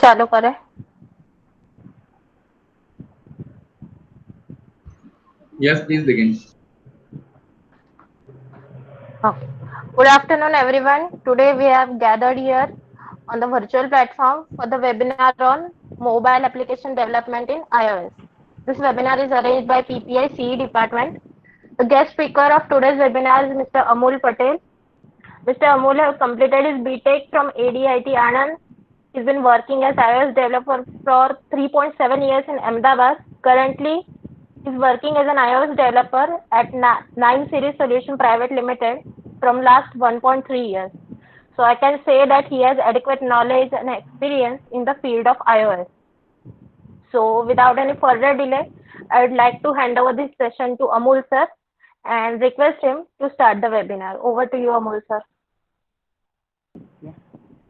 चालू करें। Yes, please begin. Okay. Good afternoon, everyone. Today we have gathered here on the virtual platform for the webinar on mobile application development in iOS. This webinar is arranged by PPI CE department. The guest speaker of today's webinar is Mr. Amul Patel. Mr. Amul has completed his BTech from ADIT Anand. He's been working as iOS developer for 3.7 years in Ahmedabad. Currently, he's working as an iOS developer at 9 Series Solution Private Limited from last 1.3 years. So I can say that he has adequate knowledge and experience in the field of iOS. So without any further delay, I would like to hand over this session to Amul sir and request him to start the webinar. Over to you, Amul sir.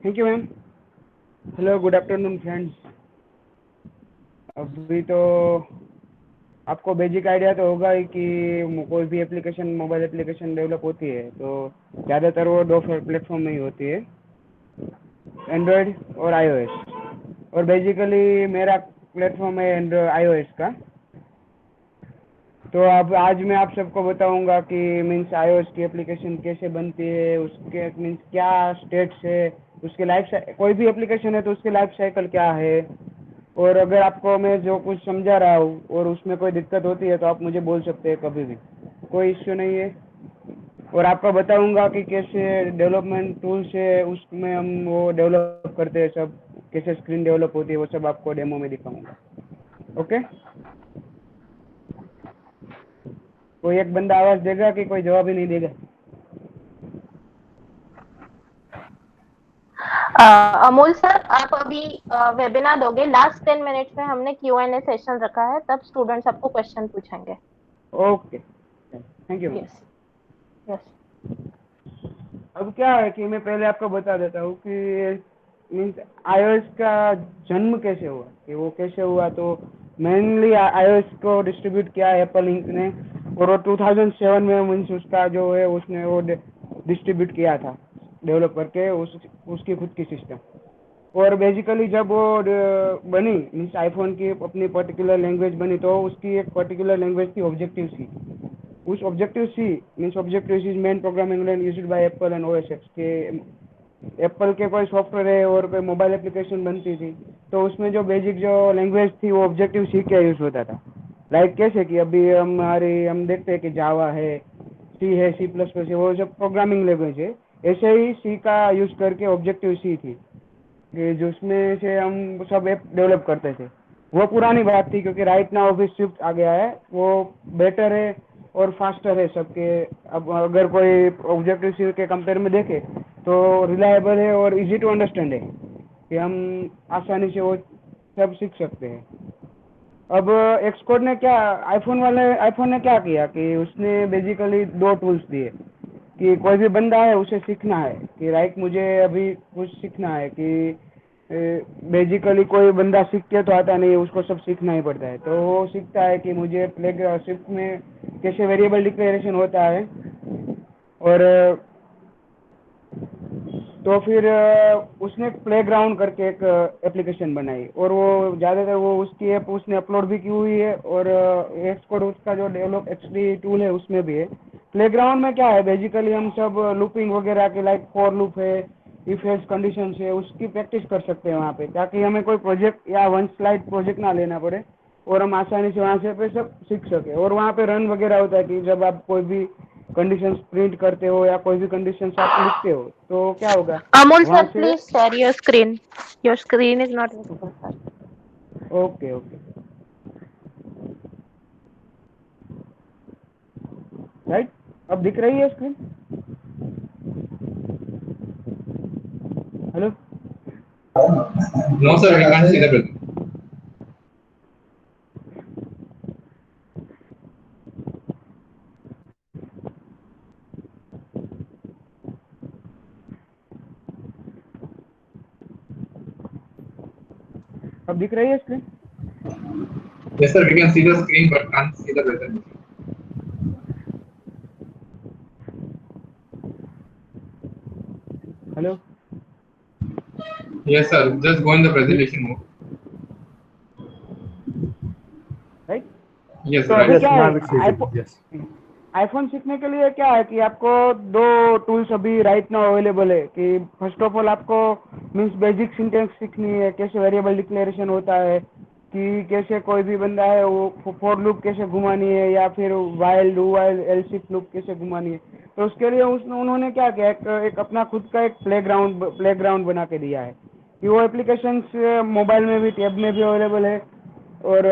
Thank you ma'am. Hello, good afternoon friends. अभी तो आपको basic idea तो होगा ही कि कोई भी application, mobile application develop होती है तो ज़्यादातर वो दो प्लेटफॉर्म में ही होती है, एंड्रॉयड और आईओएस। और बेसिकली मेरा प्लेटफॉर्म है एंड्रॉयड आईओएस का। तो अब आज मैं आप सबको बताऊंगा कि मीन्स आईओएस की एप्लीकेशन कैसे बनती है, उसके मीन्स क्या स्टेट्स है, उसके लाइफ, कोई भी एप्लीकेशन है तो उसकी लाइफ साइकिल क्या है। और अगर आपको मैं जो कुछ समझा रहा हूँ और उसमें कोई दिक्कत होती है तो आप मुझे बोल सकते हैं, कभी भी कोई इश्यू नहीं है। और आपको बताऊंगा कि कैसे डेवलपमेंट टूल्स है उसमें हम वो डेवलप करते हैं, सब कैसे स्क्रीन डेवलप होती है वो सब आपको डेमो में दिखाऊंगा। ओके, कोई एक बंदा आवाज देगा कि कोई जवाब ही नहीं देगा? अमोल सर, आप अभी वेबिनार दोगे। लास्ट 10 मिनट्स में हमने Q&A सेशन रखा है, तब स्टूडेंट्स आपको क्वेश्चन पूछेंगे। Okay, thank you. Yes yes. अब क्या है कि मैं पहले आपको बता देता हूँ कि मीन्स आईओएस का जन्म कैसे हुआ, कि वो कैसे हुआ। तो मेनली आईओएस को डिस्ट्रीब्यूट किया एप्पल इंक ने, और वो 2007 में मीन्स उसका जो है उसने वो डिस्ट्रीब्यूट किया था, डेवलप करके उसकी खुद की सिस्टम। और बेसिकली जब वो बनी मीन्स आईफोन की अपनी पर्टिकुलर लैंग्वेज बनी, तो उसकी एक पर्टिकुलर लैंग्वेज थी ऑब्जेक्टिव सी। उस objective C means objective C main programming language used by Apple and OS X. के एप्पल के कोई सॉफ्टवेयर है और कोई मोबाइल एप्लीकेशन बनती थी तो उसमें जो बेसिक जो लैंग्वेज थी वो ऑब्जेक्टिव सी का यूज होता था। लाइक कैसे कि अभी हम देखते हैं कि जावा है, सी है, सी प्लस प्लस है, वो सब प्रोग्रामिंग लैंग्वेज है। ऐसे ही सी का यूज करके ऑब्जेक्टिव सी थी कि जिसमें से हम सब ऐप डेवलप करते थे। वो पुरानी बात थी, क्योंकि राइट नाउ अभी स्विफ्ट आ गया है, वो बेटर है और फास्टर है सबके। अब अगर कोई ऑब्जेक्टिव सी के कंपेयर में देखे तो रिलायबल है और इजी टू अंडरस्टैंड है कि हम आसानी से वो सब सीख सकते हैं। अब एक्सकोड ने क्या, आईफोन ने क्या किया कि उसने बेसिकली दो टूल्स दिए कि कोई भी बंदा है उसे सीखना है कि राइट मुझे अभी कुछ सीखना है, कि बेसिकली कोई बंदा सीख के तो आता नहीं है, उसको सब सीखना ही पड़ता है। तो वो सीखता है कि मुझे प्ले शिफ्ट में कैसे वेरिएबल डिक्लेरेशन होता है। और तो फिर उसने प्लेग्राउंड करके एक एप्लीकेशन बनाई, और वो ज़्यादातर वो उसकी ऐप उसने अपलोड भी की हुई है, और एक्सकोड उसका जो डेवलप एक्सडी टूल है उसमें भी है। प्लेग्राउंड में क्या है, बेसिकली हम सब लूपिंग वगैरह के, लाइक फॉर लूप है, इफ एल्स कंडीशन है, उसकी प्रैक्टिस कर सकते हैं वहाँ पे, ताकि हमें कोई प्रोजेक्ट या वन स्लाइड प्रोजेक्ट ना लेना पड़े और हम आसानी से वहाँ से पे सब सीख सके। और वहाँ पे रन वगैरह होता है कि जब आप कोई भी कंडीशन प्रिंट करते हो या कोई भी कंडीशन आप लिखते हो तो क्या होगा Amol वहाँ sir, से। please share your screen. Your screen is not visible, sir. Okay okay, right, अब दिख रही है screen? Hello, No, sir, I can't see the present. अब दिख रही है screen? Yes, sir, we can see the screen but can't see the present. Hello, Yes, sir. Just go in the presentation mode. Right. Yes, तो right. अभी Yes, क्या now है it's easy. Yes. IPhone सीखने के लिए क्या है कि आपको दो टूल्स अभी राइट नाउ अवेलेबल है कि फर्स्ट ऑफ ऑल आपको मीन्स बेसिक सिंटेक्स सीखनी है, कैसे वेरिएबल डिक्लेरेशन होता है, कि कैसे कोई भी बंदा है वो फॉर लूप कैसे घुमानी है या फिर while do while else if loop कैसे घुमानी है। तो उसके लिए उन्होंने क्या किया, एक अपना खुद का एक प्लेग्राउंड बना के दिया है कि वो एप्लीकेशंस मोबाइल में भी टैब में भी अवेलेबल है। और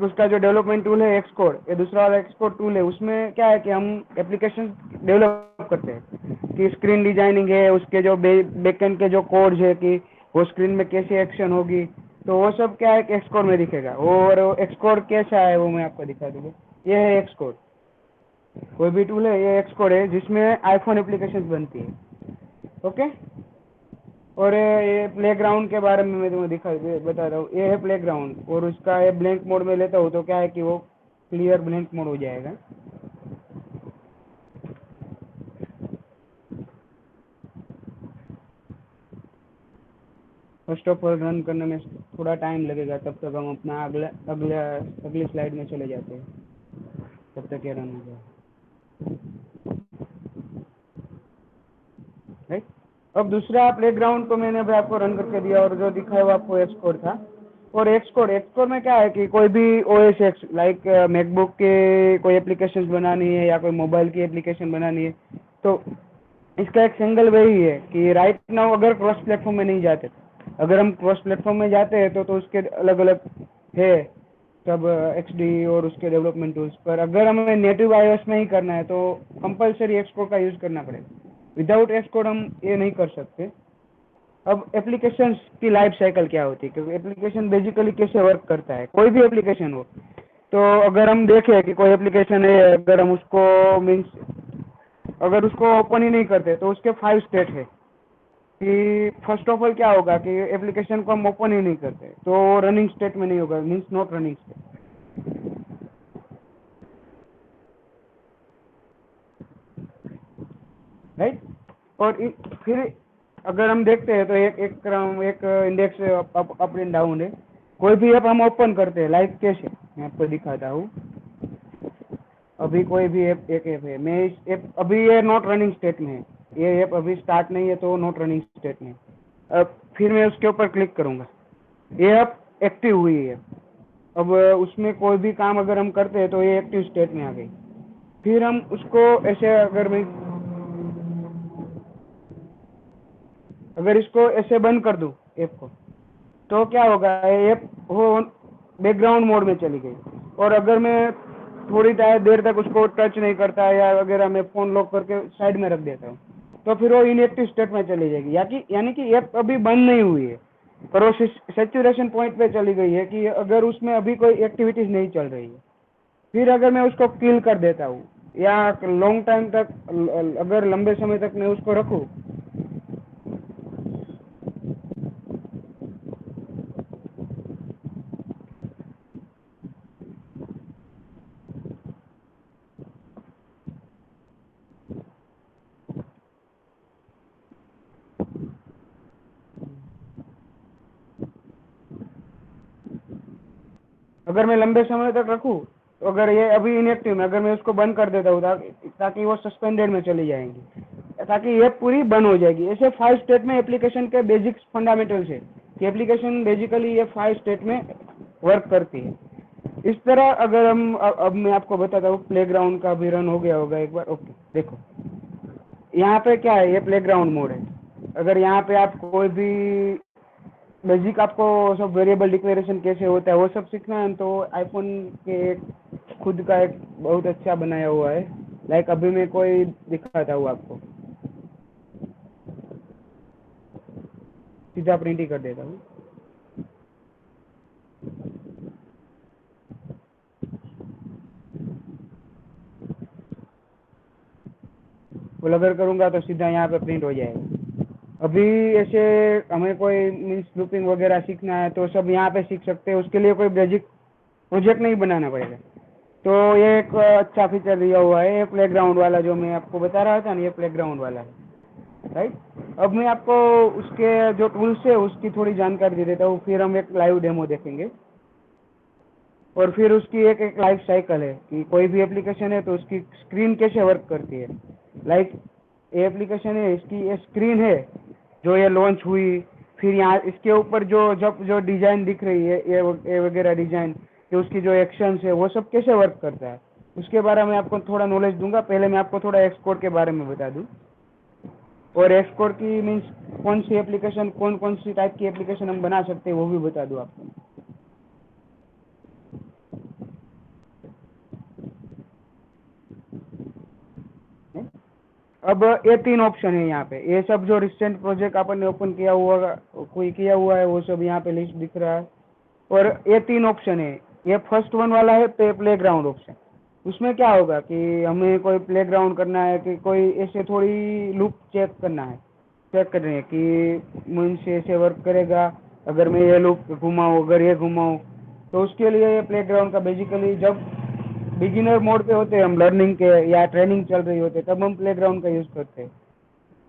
उसका जो डेवलपमेंट टूल है एक्सकोड, ये दूसरा वाला एक्सकोड टूल है, उसमें क्या है कि हम एप्लीकेशन डेवलप करते हैं कि स्क्रीन डिजाइनिंग है, उसके जो बैकएंड के जो कोड्स है कि वो स्क्रीन में कैसे एक्शन होगी, तो वो सब क्या है कि एक्सकोड में दिखेगा। और एक्सकोड कैसा है वो मैं आपको दिखा दूंगा। ये है एक्सकोड, कोई भी टूल है, ये एक्सकोड है जिसमें आईफोन एप्लीकेशन बनती है। ओके। और ये प्लेग्राउंड के बारे में मैं तुम्हें बता रहा हूँ। ये है प्लेग्राउंड और उसका ये ब्लैंक मोड में लेता हूँ तो क्या है कि वो क्लियर ब्लैंक मोड हो जाएगा। फर्स्ट ऑफ ऑल रन करने में थोड़ा टाइम लगेगा, तब तक हम अपना अगली स्लाइड में चले जाते हैं, तब तक ये रन हो जाएगा। राइट। अब दूसरा प्लेग्राउंड तो मैंने अभी आपको रन करके दिया और जो दिखा है वो आपको एक्सकोड था। और एक्सकोड में क्या है कि कोई भी ओएस एक्स लाइक मैकबुक के कोई एप्लीकेशन बनानी है या कोई मोबाइल की एप्लीकेशन बनानी है, तो इसका एक सिंगल वे ही है कि राइट नाउ अगर क्रॉस प्लेटफॉर्म में नहीं जाते, अगर हम क्रॉस प्लेटफॉर्म में जाते हैं तो उसके अलग अलग है सब एक्सडी और उसके डेवलपमेंट टूल्स पर। अगर हमें नेटिव आईओएस में ही करना है तो कंपलसरी एक्सकोड का यूज करना पड़ेगा, विदाउट एक्सकोड हम ये नहीं कर सकते। अब एप्लीकेशन की लाइफ साइकिल क्या होती है, क्योंकि एप्लीकेशन बेसिकली कैसे वर्क करता है, कोई भी एप्लीकेशन हो, तो अगर हम देखें कि कोई एप्लीकेशन है, अगर हम उसको मीन्स अगर उसको ओपन ही नहीं करते तो उसके 5 स्टेट है कि फर्स्ट ऑफ ऑल क्या होगा कि एप्लीकेशन को हम ओपन ही नहीं करते तो रनिंग स्टेट में नहीं होगा, means not running state. Right. और फिर अगर हम देखते हैं तो एक इंडेक्स अप एंड डाउन है। कोई भी ऐप हम ओपन करते हैं, लाइक कैसे मैं आपको दिखाता हूँ। अभी कोई भी ऐप एक ऐप है, मैं इस ऐप अभी ये नॉट रनिंग स्टेट में है, ये ऐप अभी स्टार्ट नहीं है तो नॉट रनिंग स्टेट में। अब फिर मैं उसके ऊपर क्लिक करूँगा, ये ऐप एक्टिव हुई है। अब उसमें कोई भी काम अगर हम करते हैं तो ये एक्टिव स्टेट में आ गई। फिर हम उसको ऐसे अगर इसको ऐसे बंद कर दूं ऐप को, तो क्या होगा, ऐप वो बैकग्राउंड मोड में चली गई। और अगर मैं थोड़ी देर तक उसको टच नहीं करता या अगर मैं फोन लॉक करके साइड में रख देता हूँ तो फिर वो इनएक्टिव स्टेट में चली जाएगी, यानी कि ऐप अभी बंद नहीं हुई है पर वो सैचुरेशन पॉइंट पे चली गई है कि अगर उसमें अभी कोई एक्टिविटीज नहीं चल रही है। फिर अगर मैं उसको किल कर देता हूँ या लॉन्ग टाइम तक, अगर लंबे समय तक मैं उसको रखूँ, अगर मैं लंबे समय तक रखूँ तो अगर ये अभी इनएक्टिव में, अगर मैं उसको बंद कर देता हूँ ताकि वो सस्पेंडेड में चली जाएंगी, ताकि ये पूरी बंद हो जाएगी। ऐसे 5 स्टेट में एप्लीकेशन के बेसिक्स फंडामेंटल्स है कि एप्लीकेशन बेसिकली ये 5 स्टेट में वर्क करती है। इस तरह अगर हम अब मैं आपको बताता हूँ, प्लेग्राउंड का भी रन हो गया होगा एक बार। ओके, देखो यहाँ पे क्या है, ये प्लेग्राउंड मोड है। अगर यहाँ पे आप कोई भी बेसिक आपको सब वेरिएबल डिक्लेरेशन कैसे होता है वो सब सीखना है तो आईफोन के एक खुद का एक बहुत अच्छा बनाया हुआ है। लाइक अभी मैं कोई दिखाता हूँ आपको, सीधा प्रिंट ही कर देता हूँ। फुल अगर करूँगा तो सीधा यहाँ पे प्रिंट हो जाएगा। अभी ऐसे हमें कोई मीन्स लूपिंग वगैरह सीखना है तो सब यहाँ पे सीख सकते हैं, उसके लिए कोई बेसिक प्रोजेक्ट नहीं बनाना पड़ेगा। तो ये एक अच्छा फीचर दिया हुआ है, ये प्लेग्राउंड वाला जो मैं आपको बता रहा था ना, ये प्लेग्राउंड वाला है, राइट। अब मैं आपको उसके जो टूल्स है उसकी थोड़ी जानकारी दे देता हूँ, फिर हम एक लाइव डेमो देखेंगे और फिर उसकी एक एक लाइफ साइकिल है कि कोई भी एप्लीकेशन है तो उसकी स्क्रीन कैसे वर्क करती है। लाइक ये एप्लीकेशन है, इसकी ये स्क्रीन है जो ये लॉन्च हुई, फिर यहाँ इसके ऊपर जो डिजाइन दिख रही है ये वगैरह डिजाइन, कि उसकी जो एक्शंस है वो सब कैसे वर्क करता है, उसके बारे में आपको थोड़ा नॉलेज दूंगा। पहले मैं आपको थोड़ा एक्सकोड के बारे में बता दूं, और एक्सकोड की मीन्स कौन सी एप्लीकेशन, कौन कौन सी टाइप की एप्लीकेशन हम बना सकते हैं वो भी बता दूं आपको। अब ये 3 ऑप्शन है यहाँ पे, ये सब जो रिसेंट प्रोजेक्ट आपने ओपन किया हुआ कोई किया हुआ है वो सब यहाँ पे लिस्ट दिख रहा है। और ये 3 ऑप्शन है, ये फर्स्ट वन वाला है प्ले ग्राउंड ऑप्शन। उसमें क्या होगा कि हमें कोई प्ले ग्राउंड करना है कि कोई ऐसे थोड़ी लूप चेक करना है, चेक कर रहे हैं कि मीन्स ऐसे वर्क करेगा अगर मैं ये लूप घुमाऊँ, अगर ये घुमाऊँ, तो उसके लिए ये प्ले ग्राउंड का बेसिकली जब बिगिनर मोड पे होते हैं हम, लर्निंग के या ट्रेनिंग चल रही होती है, तब हम प्ले ग्राउंड का यूज़ करते हैं।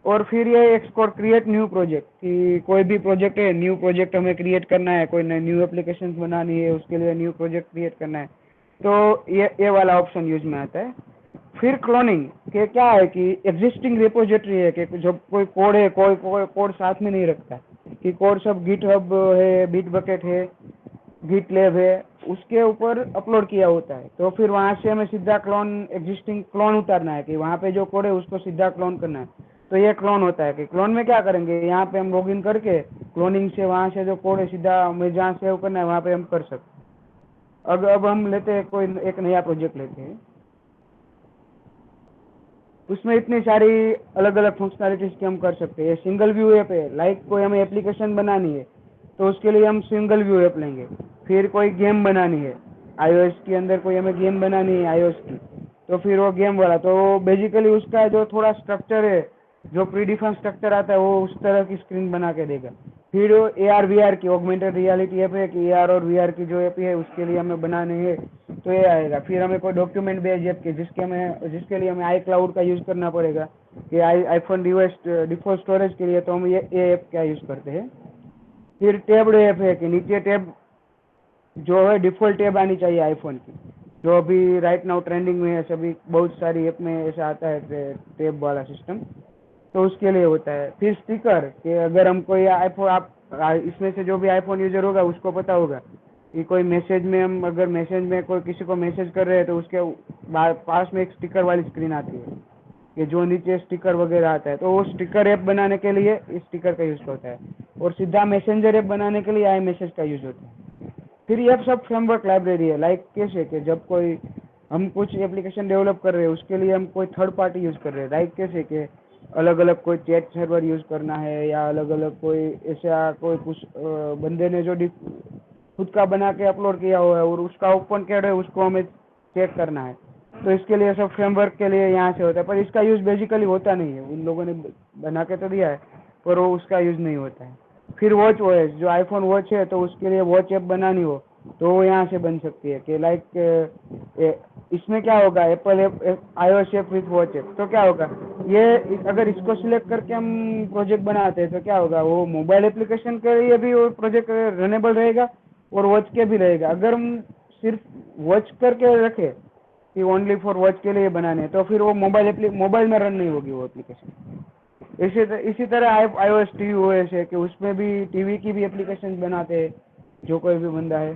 और फिर ये एक्सकोड क्रिएट न्यू प्रोजेक्ट, कि कोई भी प्रोजेक्ट है, न्यू प्रोजेक्ट हमें क्रिएट करना है, कोई न्यू एप्लीकेशन बनानी है, उसके लिए न्यू प्रोजेक्ट क्रिएट करना है, तो ये वाला ऑप्शन यूज में आता है। फिर क्लोनिंग के क्या है कि एग्जिस्टिंग रिपोजिटरी है, कि जब कोई कोड है, कोई कोड साथ में नहीं रखता, कि कोड सब गिट हब है, बिट बकेट है, गिट लैब है, उसके ऊपर अपलोड किया होता है। तो फिर वहाँ से हमें सीधा एग्जिस्टिंग क्लोन उतारना है, कि वहाँ पे जो कोड है उसको सीधा क्लोन करना है। तो ये क्लोन होता है कि क्लोन में क्या करेंगे, यहाँ पे हम लॉगिन करके क्लोनिंग से वहाँ से जो कोड है सीधा हमें जहाँ सेव करना है वहाँ पे हम कर सकते हैं। अब हम लेते हैं कोई एक नया प्रोजेक्ट लेते हैं, उसमें इतनी सारी अलग अलग फंक्शनैलिटीज की हम कर सकते हैं। सिंगल व्यू ऐप है, लाइक कोई हमें एप्लीकेशन बनानी है तो उसके लिए हम सिंगल व्यू ऐप लेंगे। फिर कोई गेम बनानी है iOS के अंदर, कोई हमें गेम बनानी है iOS की, तो फिर वो गेम वाला, तो बेसिकली उसका जो थोड़ा स्ट्रक्चर है, जो प्रीडिफाइंड स्ट्रक्चर आता है वो उस तरह की स्क्रीन बना के देगा। फिर AR VR की ऑगमेंटेड रियलिटी ऐप है, कि AR और VR की जो ऐप है उसके लिए हमें बनाने हैं, तो ये आएगा। फिर हमें कोई डॉक्यूमेंट बेस्ड ऐप के जिसके लिए हमें iCloud का यूज़ करना पड़ेगा, कि आईफोन डिवाइस डिफॉल्ट स्टोरेज के लिए, तो हम ये ऐप का यूज़ करते हैं। फिर टैब्ड ऐप है, कि नीचे टैब जो है डिफॉल्ट टैब आनी चाहिए आईफोन की, जो अभी राइट नाउ ट्रेंडिंग में है, सभी बहुत सारी ऐप में ऐसा आता है टैब वाला सिस्टम, तो उसके लिए होता है। फिर स्टिकर, कि अगर हम कोई आईफोन, आप इसमें से जो भी आईफोन यूजर होगा उसको पता होगा कि कोई मैसेज में हम अगर मैसेज में कोई किसी को मैसेज कर रहे हैं तो उसके पास में एक स्टिकर वाली स्क्रीन आती है, कि जो नीचे स्टिकर वगैरह आता है, तो वो स्टिकर ऐप बनाने के लिए इस स्टिकर का यूज़ होता है। और सीधा मैसेंजर ऐप बनाने के लिए आई मैसेज का यूज़ होता है। फिर ये सब फ्रेमवर्क लाइब्रेरी है, लाइक कैसे कि जब कोई हम कुछ एप्लीकेशन डेवलप कर रहे हैं उसके लिए हम कोई थर्ड पार्टी यूज़ कर रहे हैं, लाइक कैसे कि अलग अलग कोई चैट सर्वर यूज़ करना है, या अलग अलग कोई ऐसा कोई कुछ बंदे ने जो खुद का बना के अपलोड किया हुआ है और उसका ओपन कैड है उसको हमें चेक करना है, तो इसके लिए सब फ्रेमवर्क के लिए यहाँ से होता है। पर इसका यूज़ बेसिकली होता नहीं है, उन लोगों ने बना के तो दिया है पर वो उसका यूज़ नहीं होता है। फिर वॉच OS, जो आईफोन वॉच है तो उसके लिए वॉच ऐप बनानी हो तो वो यहाँ से बन सकती है, कि लाइक इसमें क्या होगा, Apple app iOS app with watch app, तो क्या होगा ये अगर इसको सिलेक्ट करके हम प्रोजेक्ट बनाते हैं तो क्या होगा, वो मोबाइल एप्लीकेशन के लिए भी वो प्रोजेक्ट रनेबल रहेगा और वॉच के भी रहेगा। अगर हम सिर्फ वॉच करके रखें कि ओनली फॉर वॉच के लिए बनाने, तो फिर वो मोबाइल में रन नहीं होगी वो एप्लीकेशन। इसी तरह iOS TV OS है, कि उसमें भी टीवी की भी एप्लीकेशन बनाते हैं जो कोई भी बंदा है।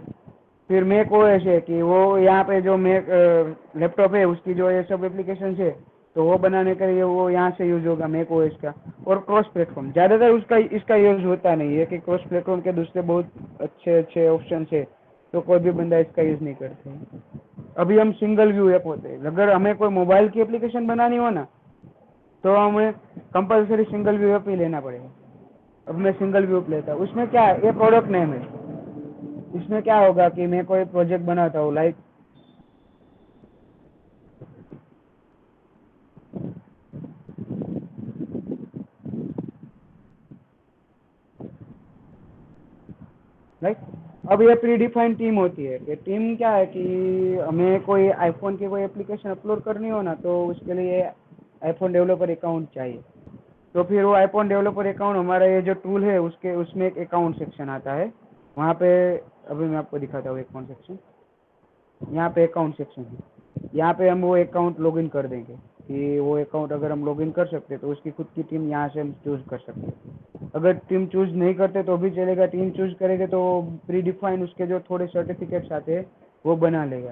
फिर मैक OS है, कि वो यहाँ पे जो मैक लैपटॉप है उसकी जो ये सब एप्लीकेशन है तो वो बनाने के लिए वो यहाँ से यूज होगा मैक OS का। और क्रॉस प्लेटफॉर्म ज़्यादातर उसका इसका यूज होता नहीं है, कि क्रॉस प्लेटफॉर्म के दूसरे बहुत अच्छे अच्छे ऑप्शन है तो कोई भी बंदा इसका यूज नहीं करते हैं। अभी हम सिंगल व्यू ऐप होते हैं, अगर हमें कोई मोबाइल की एप्लीकेशन बनानी हो ना तो हमें कंपलसरी सिंगल व्यू ऐप ही लेना पड़ेगा। अब मैं सिंगल व्यू लेता हूँ, उसमें क्या है, ये प्रोडक्ट नेम है। इसमें क्या होगा कि मैं कोई प्रोजेक्ट बनाता हूँ, लाइक अब ये प्री डिफाइंड टीम होती है, कि टीम क्या है कि हमें कोई आईफोन की कोई एप्लीकेशन अपलोड करनी हो ना तो उसके लिए आईफोन डेवलपर अकाउंट चाहिए। तो फिर वो iPhone डेवलपर अकाउंट, हमारा ये जो टूल है उसके उसमें एक अकाउंट सेक्शन आता है, वहाँ पे अभी मैं आपको दिखाता हूँ अकाउंट सेक्शन। यहाँ पे अकाउंट सेक्शन है, यहाँ पे हम वो अकाउंट लॉगिन कर देंगे कि वो अकाउंट अगर हम लॉगिन कर सकते हैं तो उसकी खुद की टीम यहाँ से हम चूज कर सकते हैं। अगर टीम चूज नहीं करते तो भी चलेगा, टीम चूज करेंगे तो प्री डिफाइन उसके जो थोड़े सर्टिफिकेट्स आते हैं वो बना लेगा।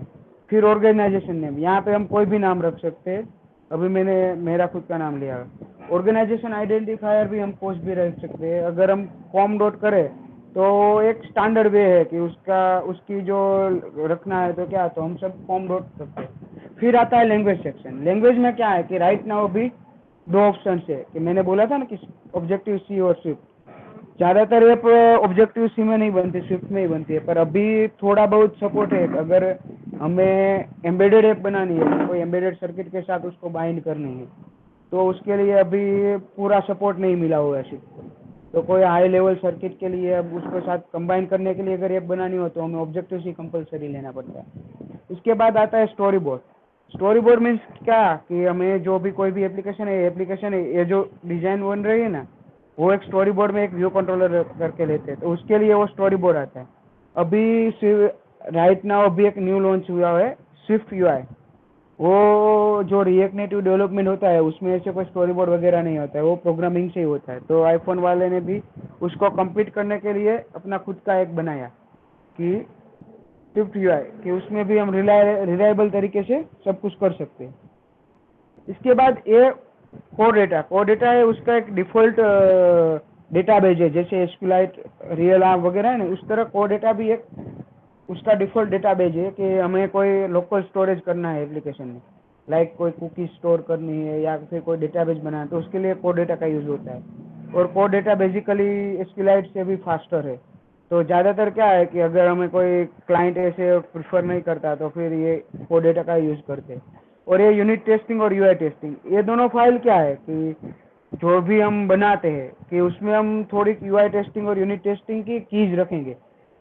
फिर ऑर्गेनाइजेशन नेम, यहाँ पे हम कोई भी नाम रख सकते हैं, अभी मैंने मेरा खुद का नाम लिया। ऑर्गेनाइजेशन आइडेंटिफायर भी हम कुछ भी रख सकते हैं, अगर हम कॉम डॉट करें तो एक स्टैंडर्ड वे है कि उसका उसकी जो रखना है तो क्या, तो हम सब फॉर्म डॉट करते हैं। फिर आता है लैंग्वेज सेक्शन। लैंग्वेज में क्या है कि राइट नाउ अभी दो ऑप्शन है कि मैंने बोला था ना कि ऑब्जेक्टिव सी और स्विफ्ट, ज़्यादातर ऐप ऑब्जेक्टिव सी में नहीं बनती, स्विफ्ट में ही बनती है, पर अभी थोड़ा बहुत सपोर्ट है। अगर हमें एम्बेडेड ऐप बनानी है, कोई एम्बेडेड सर्किट के साथ उसको बाइंड करनी है, तो उसके लिए अभी पूरा सपोर्ट नहीं मिला हुआ है स्विफ्ट को। तो कोई हाई लेवल सर्किट के लिए अब उसके साथ कंबाइन करने के लिए अगर ऐप बनानी हो तो हमें ऑब्जेक्टिव सी कंपलसरी लेना पड़ता है। इसके बाद आता है story board. Story board means क्या कि हमें जो भी कोई भी एप्लीकेशन है ये जो डिजाइन बन रही है ना, वो एक स्टोरी बोर्ड में एक व्यू कंट्रोलर करके लेते हैं, तो उसके लिए वो स्टोरी बोर्ड आता है। अभी राइट नाउ अभी एक न्यू लॉन्च हुआ है स्विफ्ट यूआई, वो जो रिएक्ट नेटिव डेवलपमेंट होता है उसमें ऐसे कोई स्टोरी बोर्ड वगैरह नहीं होता है, वो प्रोग्रामिंग से ही होता है। तो आईफोन वाले ने भी उसको कम्पीट करने के लिए अपना खुद का एक बनाया कि स्विफ्ट यूआई, कि उसमें भी हम रिलायबल तरीके से सब कुछ कर सकते हैं। इसके बाद ये कोर डेटा है, उसका एक डिफॉल्ट डेटाबेस है, जैसे एसक्यूलाइट रियल आर्म वगैरह है ना, उस तरह कोर डेटा भी एक उसका डिफॉल्ट डेटाबेस है कि हमें कोई लोकल स्टोरेज करना है एप्लीकेशन में, लाइक कोई कुकी स्टोर करनी है या फिर कोई डेटाबेस बनाना है, तो उसके लिए कोर डेटा का यूज़ होता है। और कोर डेटा बेसिकली एसक्यूलाइट से भी फास्टर है। तो ज़्यादातर क्या है कि अगर हमें कोई क्लाइंट ऐसे प्रिफर नहीं करता तो फिर ये कोर डेटा का यूज़ करते हैं। और ये यूनिट टेस्टिंग और यूआई टेस्टिंग, ये दोनों फाइल क्या है कि जो भी हम बनाते हैं कि उसमें हम थोड़ी यूआई टेस्टिंग और यूनिट टेस्टिंग की कीज रखेंगे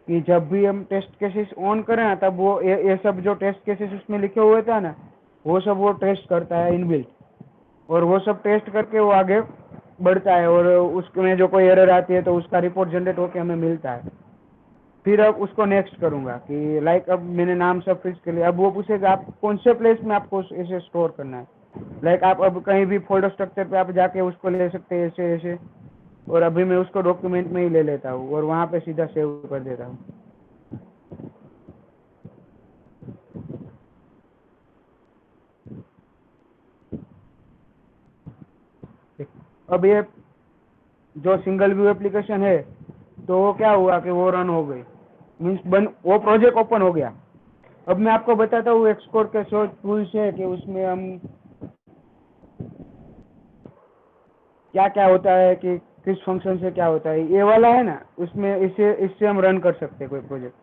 कि जब भी हम टेस्ट केसेस ऑन करें ना, तब वो ये सब जो टेस्ट केसेस उसमें लिखे हुए थे ना, वो सब वो टेस्ट करता है इनबिल्ट, और वो सब टेस्ट करके वो आगे बढ़ता है, और उसमें जो कोई एरर आती है तो उसका रिपोर्ट जनरेट होकर हमें मिलता है। फिर अब उसको नेक्स्ट करूंगा कि लाइक अब मैंने नाम सब फिक्स कर लिया, अब वो पूछेगा आप कौन से प्लेस में आपको इसे स्टोर करना है। लाइक आप अब कहीं भी फोल्डर स्ट्रक्चर पे आप जाके उसको ले सकते हैं ऐसे ऐसे, और अभी मैं उसको डॉक्यूमेंट में ही ले लेता हूँ और वहाँ पे सीधा सेव कर देता हूँ। अब ये जो सिंगल व्यू एप्लीकेशन है तो वो क्या हुआ कि वो रन हो गई, मीन्स वो प्रोजेक्ट ओपन हो गया। अब मैं आपको बताता हूँ एक्सकोर के सो टूल्स है कि उसमें हम क्या क्या होता है कि किस फंक्शन से क्या होता है। ये वाला है ना, उसमें इससे हम रन कर सकते हैं कोई प्रोजेक्ट,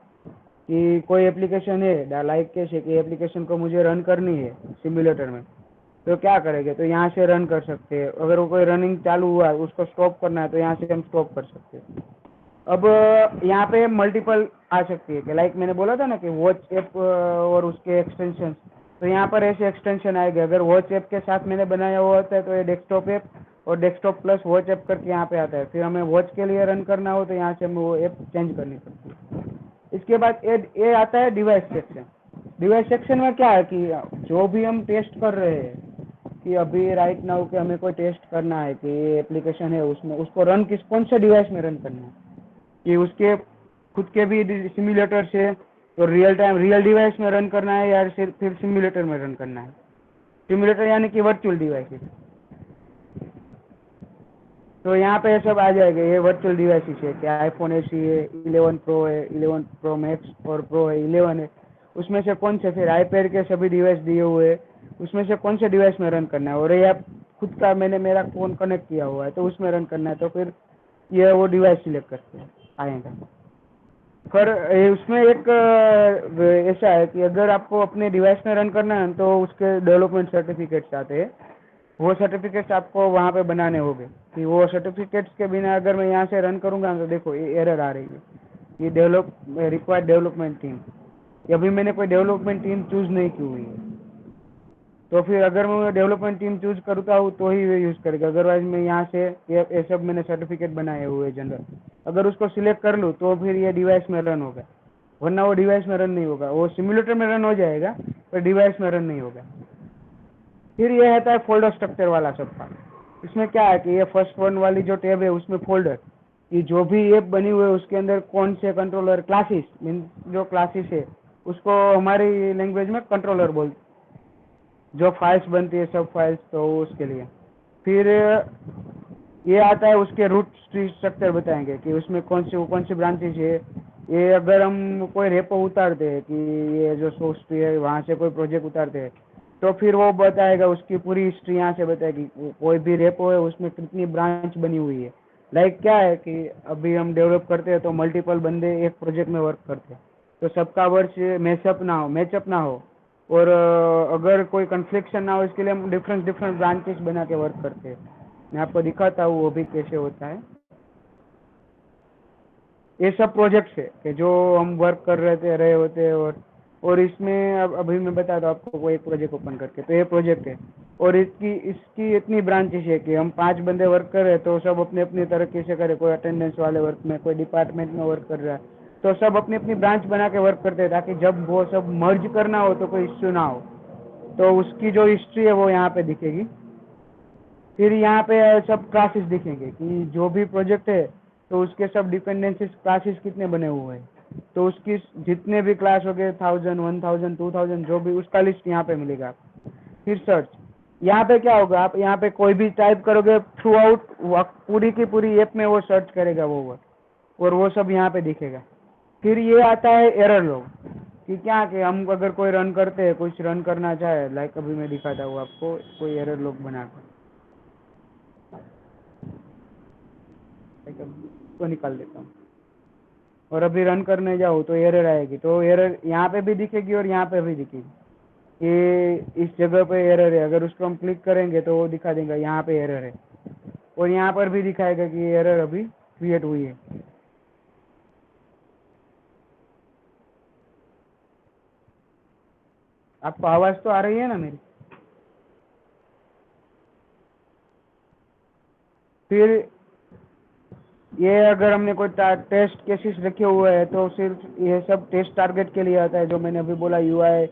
कि कोई एप्लीकेशन है लाइक कैसे कि एप्लीकेशन को मुझे रन करनी है सिमुलेटर में, तो क्या करेंगे, तो यहाँ से रन कर सकते हैं। अगर वो कोई रनिंग चालू हुआ उसको स्टॉप करना है तो यहाँ से हम स्टॉप कर सकते हैं। अब यहाँ पे मल्टीपल आ सकती है कि लाइक मैंने बोला था ना कि वॉच ऐप और उसके एक्सटेंशन, तो यहाँ पर ऐसे एक्सटेंशन आएंगे। अगर वॉच ऐप के साथ मैंने बनाया हुआ होता है तो ये डेस्कटॉप ऐप और डेस्कटॉप प्लस वॉच ऐप करके यहाँ पे आता है। फिर हमें वॉच के लिए रन करना हो तो यहाँ से हमें वो ऐप चेंज करनी पड़ती है। इसके बाद ये आता है डिवाइस सेक्शन। डिवाइस सेक्शन में क्या है कि जो भी हम टेस्ट कर रहे हैं कि अभी राइट नाउ कि हमें कोई टेस्ट करना है कि ये एप्लीकेशन है उसमें उसको रन कौन से डिवाइस में रन करना है, कि उसके खुद के भी सिमुलेटर से तो रियल टाइम रियल डिवाइस में रन करना है या फिर सिमुलेटर में रन करना है। सिमुलेटर यानी कि वर्चुअल डिवाइस। तो यहाँ पे सब आ जाएगा, ये वर्चुअल डिवाइसेस है क्या, आईफोन एसी है, 11 प्रो है, 11 प्रो मैक्स और प्रो है, 11 है, उसमें से कौन से, फिर आईपैड के सभी डिवाइस दिए हुए हैं, उसमें से कौन से डिवाइस में रन करना है। और ये आप खुद का मैंने मेरा फ़ोन कनेक्ट किया हुआ है तो उसमें रन करना है, तो फिर ये वो डिवाइस सिलेक्ट करते हैं आएगा। पर उसमें एक ऐसा है कि अगर आपको अपने डिवाइस में रन करना है तो उसके डेवलपमेंट सर्टिफिकेट्स आते हैं, वो सर्टिफिकेट्स आपको वहाँ पे बनाने होंगे। कि वो सर्टिफिकेट्स के बिना अगर मैं यहाँ से रन करूँगा तो देखो ये एरर आ रही है, ये रिक्वायर्ड डेवलपमेंट टीम, अभी मैंने कोई डेवलपमेंट टीम चूज नहीं की हुई है। तो फिर अगर मैं डेवलपमेंट टीम चूज करता हूँ तो ही वो यूज़ करेगा, अदरवाइज मैं यहाँ से ये सब मैंने सर्टिफिकेट बनाए हुए जनरल, अगर उसको सिलेक्ट कर लूँ तो फिर ये डिवाइस में रन होगा, वरना वो डिवाइस में रन नहीं होगा। वो सिमुलेटर में रन हो जाएगा पर डिवाइस में रन नहीं होगा। फिर ये रहता है फोल्डर स्ट्रक्चर वाला सबका। इसमें क्या है कि ये फर्स्ट वन वाली जो टैब है उसमें फोल्डर कि जो भी ऐप बनी हुई है उसके अंदर कौन से कंट्रोलर क्लासेस, मीन जो क्लासेस है उसको हमारी लैंग्वेज में कंट्रोलर बोलते, जो फाइल्स बनती है सब फाइल्स, तो उसके लिए। फिर ये आता है उसके रूट स्ट्रक्चर बताएंगे कि उसमें कौन सी ब्रांचेस है। ये अगर हम कोई रेपो उतारते हैं कि ये जो सोर्स ट्री है वहाँ से कोई प्रोजेक्ट उतारते हैं तो फिर वो बताएगा, उसकी पूरी हिस्ट्री यहाँ से बताएगी, कोई भी रेपो है उसमें कितनी ब्रांच बनी हुई है। लाइक क्या है कि अभी हम डेवलप करते हैं तो मल्टीपल बंदे एक प्रोजेक्ट में वर्क करते हैं, तो सबका वर्क मैचअप ना हो, और अगर कोई कन्फ्लिक्शन ना हो इसके लिए हम डिफरेंट डिफरेंट ब्रांचेस बना के वर्क करते हैं। मैं आपको दिखाता हूँ वो भी कैसे होता है। ये सब प्रोजेक्ट्स है कि जो हम वर्क कर रहे होते हैं, और इसमें अब अभी मैं बताता हूँ आपको, वो एक प्रोजेक्ट ओपन करके, तो ये प्रोजेक्ट है और इसकी इसकी इतनी ब्रांचेस है कि हम 5 बंदे वर्क कर रहे हैं तो सब अपनी अपनी तरीके से करे, कोई अटेंडेंस वाले वर्क में, कोई डिपार्टमेंट में वर्क कर रहा है, तो सब अपनी अपनी ब्रांच बना के वर्क करते हैं ताकि जब वो सब मर्ज करना हो तो कोई इश्यू ना हो। तो उसकी जो हिस्ट्री है वो यहाँ पे दिखेगी। फिर यहाँ पे सब क्लासेस दिखेंगे कि जो भी प्रोजेक्ट है तो उसके सब डिपेंडेंसीज क्लासेस कितने बने हुए हैं, तो उसकी जितने भी क्लास हो गए 1000 1000 2000 जो भी, उसका लिस्ट यहाँ पे मिलेगा। फिर सर्च, यहाँ पे क्या होगा, आप यहाँ पे कोई भी टाइप करोगे थ्रू आउट पूरी की पूरी ऐप में वो सर्च करेगा वो वर्ड, और वो सब यहाँ पे दिखेगा। फिर ये आता है एरर लॉग कि क्या कि हम अगर कोई रन करते हैं, कुछ रन करना चाहे, लाइक अभी मैं दिखाता हूँ आपको कोई एरर लॉग बनाकर, इसको निकाल देता हूँ और अभी रन करने जाऊँ तो एरर आएगी, तो एरर यहाँ पे भी दिखेगी और यहाँ पे भी दिखेगी। ये इस जगह पे एरर है, अगर उसको हम क्लिक करेंगे तो वो दिखा देगा यहाँ पे एरर है, और यहाँ पर भी दिखाएगा कि एरर अभी क्रिएट हुई है। आपको आवाज़ तो आ रही है ना मेरी? फिर ये अगर हमने कोई टेस्ट केसेस रखे हुए हैं तो सिर्फ ये सब टेस्ट टारगेट के लिए आता है, जो मैंने अभी बोला यूआई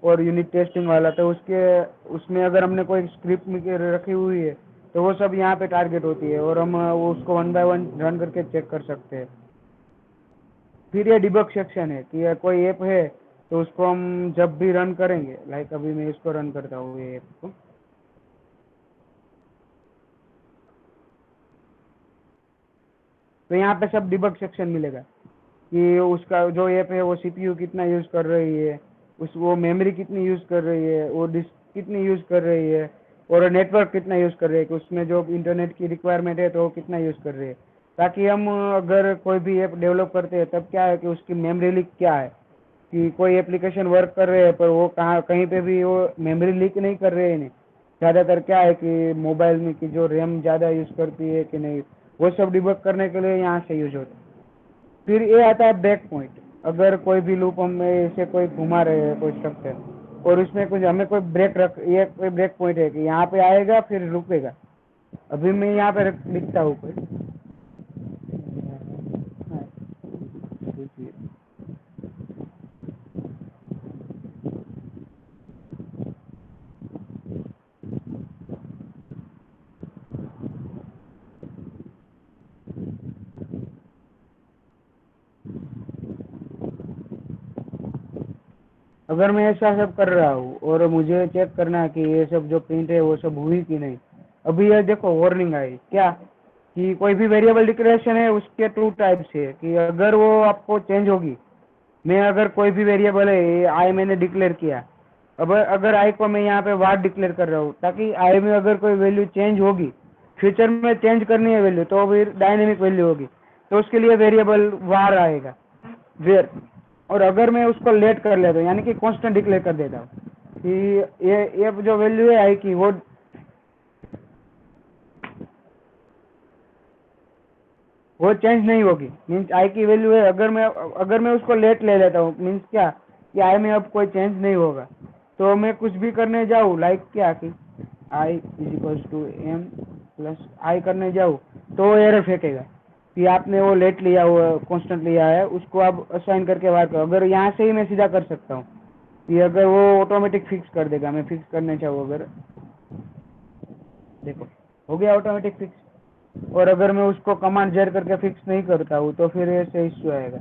और यूनिट टेस्टिंग वाला, तो उसमें अगर हमने कोई स्क्रिप्ट रखी हुई है तो वो सब यहाँ पे टारगेट होती है और हम वो उसको 1 बाय 1 रन करके चेक कर सकते हैं। फिर ये डिबग सेक्शन है कि कोई ऐप है तो उसको हम जब भी रन करेंगे, लाइक अभी मैं इसको रन करता हूँ ये ऐप को, तो यहाँ पे सब डिबग सेक्शन मिलेगा कि उसका जो ऐप है वो सीपीयू कितना यूज़ कर रही है, वो मेमोरी कितनी यूज़ कर रही है, वो डिस्क कितनी यूज़ कर रही है, और नेटवर्क कितना यूज़ कर रही है, कि उसमें जो इंटरनेट की रिक्वायरमेंट है तो वो कितना यूज़ कर रही है, ताकि हम अगर कोई भी ऐप डेवलप करते हैं तब क्या है कि उसकी मेमोरी लीक क्या है, कि कोई एप्लीकेशन वर्क कर रहे हैं पर वो कहीं पे भी वो मेमोरी लीक नहीं कर रहे हैं। नहीं, ज़्यादातर क्या है कि मोबाइल में कि जो रैम ज़्यादा यूज़ करती है कि नहीं, वो सब डिबग करने के लिए यहाँ से यूज होता है। फिर ये आता है ब्रेक पॉइंट, अगर कोई भी लूप हम ऐसे कोई घुमा रहे हैं कोई स्ट्रक्चर और उसमें कुछ हमें कोई ये कोई ब्रेक पॉइंट है कि यहाँ पे आएगा फिर रुकेगा। अभी मैं यहाँ पे लिखता हूँ कोई, अगर मैं ऐसा सब कर रहा हूँ और मुझे चेक करना है कि ये सब जो प्रिंट है वो सब हुई कि नहीं, अभी ये देखो वार्निंग आई क्या कि कोई भी वेरिएबल डिक्लेरेशन है उसके 2 टाइप्स है कि अगर वो आपको चेंज होगी, मैं अगर कोई भी वेरिएबल है आई मैंने डिक्लेयर किया, अब अगर आई को मैं यहाँ पे वार डिक्लेयर कर रहा हूँ ताकि आई में अगर कोई वैल्यू चेंज होगी, फ्यूचर में चेंज करनी है वैल्यू तो फिर डायनेमिक वैल्यू होगी, तो उसके लिए वेरिएबल वार आएगा वेयर। और अगर मैं उसको लेट कर लेता हूँ यानी कि कांस्टेंट डिक्लेयर कर देता हूँ कि ये जो वैल्यू है आई की वो चेंज नहीं होगी, मीन्स आई की वैल्यू है, अगर मैं उसको लेट ले लेता हूँ मीन्स क्या कि आई में अब कोई चेंज नहीं होगा, तो मैं कुछ भी करने जाऊँ लाइक क्या कि I is equals to M plus I करने जाऊँ तो एरर फेंकेगा कि आपने वो लेट लिया हुआ कांस्टेंट लिया है, उसको आप असाइन करके बाहर करो। अगर यहाँ से ही मैं सीधा कर सकता हूँ कि अगर वो ऑटोमेटिक फिक्स कर देगा, मैं फिक्स करने चाहूँ अगर, देखो हो गया ऑटोमेटिक फिक्स। और अगर मैं उसको कमांड जेड करके फिक्स नहीं करता हूँ तो फिर ऐसे इश्यू आएगा।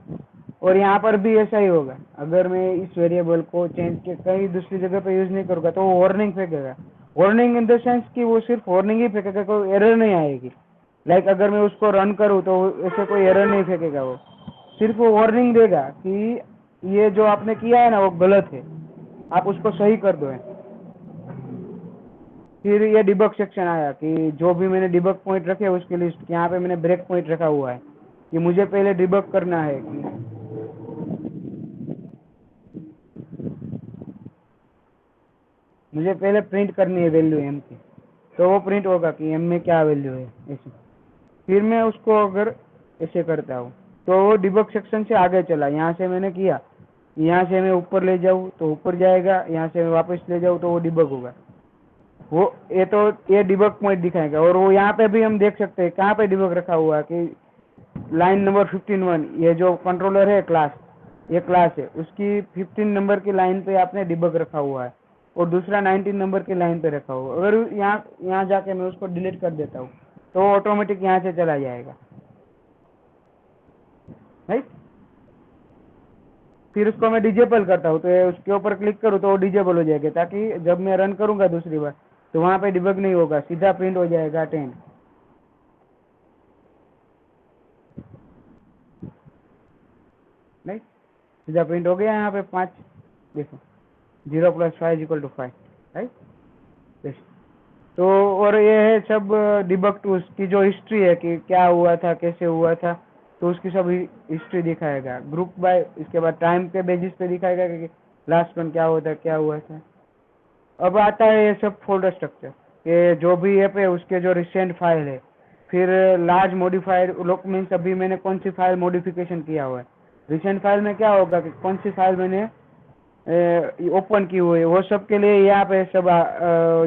और यहाँ पर भी ऐसा ही होगा, अगर मैं इस वेरिएबल को चेंज के कहीं दूसरी जगह पे यूज नहीं करूँगा तो वो वार्निंग फेंकेगा। वार्निंग इन द सेंस कि वो सिर्फ वार्निंग ही फेंकेगा, कोई एरर नहीं आएगी। लाइक अगर मैं उसको रन करूँ तो ऐसे कोई एरर नहीं फेंकेगा, वो सिर्फ वो वार्निंग देगा कि ये जो आपने किया है ना वो गलत है, आप उसको सही कर दो। फिर ये डिबग सेक्शन आया कि जो भी मैंने डिबग पॉइंट रखे उसकी लिस्ट, यहाँ पे मैंने ब्रेक पॉइंट रखा हुआ है कि मुझे पहले डिबग करना है कि मुझे पहले प्रिंट करनी है वैल्यू एम की, तो वो प्रिंट होगा कि एम में क्या वैल्यू है ऐसी। फिर मैं उसको अगर ऐसे करता हूँ तो वो डिबग सेक्शन से आगे चला। यहाँ से मैंने किया, यहाँ से मैं ऊपर ले जाऊँ तो ऊपर जाएगा, यहाँ से मैं वापस ले जाऊँ तो वो डिबग होगा। वो ये तो ये डिबग पॉइंट दिखाएगा। और वो यहाँ पे भी हम देख सकते हैं कहाँ पे डिबग रखा हुआ है कि लाइन नंबर 15 ये जो कंट्रोलर है क्लास, ये क्लास है, उसकी 15 नंबर की लाइन पे आपने डिबग रखा हुआ है और दूसरा 19 नंबर की लाइन पे रखा हुआ है। अगर यहाँ जाके मैं उसको डिलीट कर देता हूँ तो ऑटोमेटिक यहाँ से चला जाएगा, राइट। फिर उसको मैं डिजेबल करता हूँ तो उसके ऊपर क्लिक करूँ तो वो डिजेबल हो जाएगा, ताकि जब मैं रन करूंगा दूसरी बार तो वहां पे डिबग नहीं होगा, सीधा प्रिंट हो जाएगा 10। नहीं, सीधा प्रिंट हो गया यहाँ पे 5। देखो 0 + 5 = 5, राइट। तो और ये है सब डिबग टूल्स की जो हिस्ट्री है कि क्या हुआ था कैसे हुआ था, तो उसकी सब हिस्ट्री दिखाएगा ग्रुप बाय। इसके बाद टाइम के बेसिस पे दिखाएगा कि लास्ट वन क्या होता है क्या हुआ था। अब आता है ये सब फोल्डर स्ट्रक्चर कि जो भी ऐप है उसके जो रिसेंट फाइल है, फिर लार्ज मॉडिफाइड लोग मीन्स अभी मैंने कौन सी फाइल मॉडिफिकेशन किया हुआ है। रिसेंट फाइल में क्या होगा कि कौन सी फाइल मैंने ओपन की हुई है, वो सब के लिए यहाँ पे सब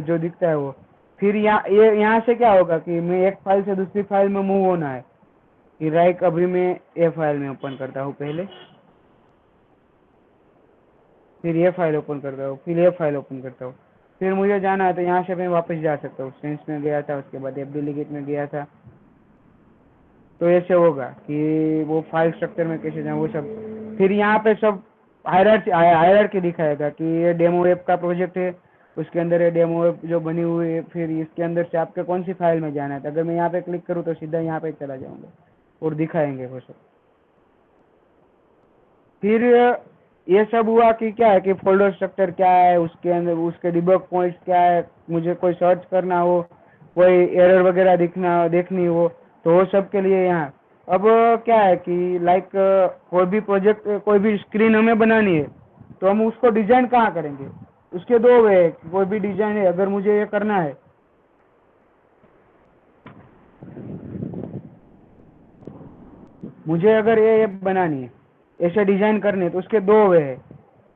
जो दिखता है वो। फिर यहाँ से क्या होगा कि मैं एक फाइल से दूसरी फाइल में मूव होना है कि राइट अभी मैं ये फाइल में ओपन करता हूँ पहले, फिर ये फाइल ओपन करता हूँ, फिर ये फाइल ओपन करता हूँ, फिर मुझे जाना है तो यहाँ से मैं वापस जा सकता हूँ। सेंस में गया था, उसके बाद एफ डेलीगेट में गया था, तो ऐसे होगा कि वो फाइल स्ट्रक्चर में कैसे जाऊँ वो सब। फिर यहाँ पे सब हायरार्की दिखाएगा कि ये डेमो ऐप का प्रोजेक्ट है, उसके अंदर ये डेमो ऐप जो बनी हुई है, फिर इसके अंदर से आपके कौन सी फाइल में जाना है। तो अगर मैं यहाँ पे क्लिक करूँ तो सीधा यहाँ पे चला जाऊँगा और दिखाएंगे वो सब। फिर ये सब हुआ कि क्या है कि फोल्डर स्ट्रक्चर क्या है, उसके अंदर उसके डिबग पॉइंट्स क्या है, मुझे कोई सर्च करना हो, कोई एरर वगैरह देखनी हो तो वो सब के लिए यहाँ। अब क्या है कि लाइक कोई भी प्रोजेक्ट कोई भी स्क्रीन हमें बनानी है तो हम उसको डिजाइन कहाँ करेंगे, उसके दो वे है। कोई भी डिजाइन है, अगर मुझे ये करना है, मुझे अगर ये बनानी है, ऐसे डिजाइन करनी है, तो उसके दो वे है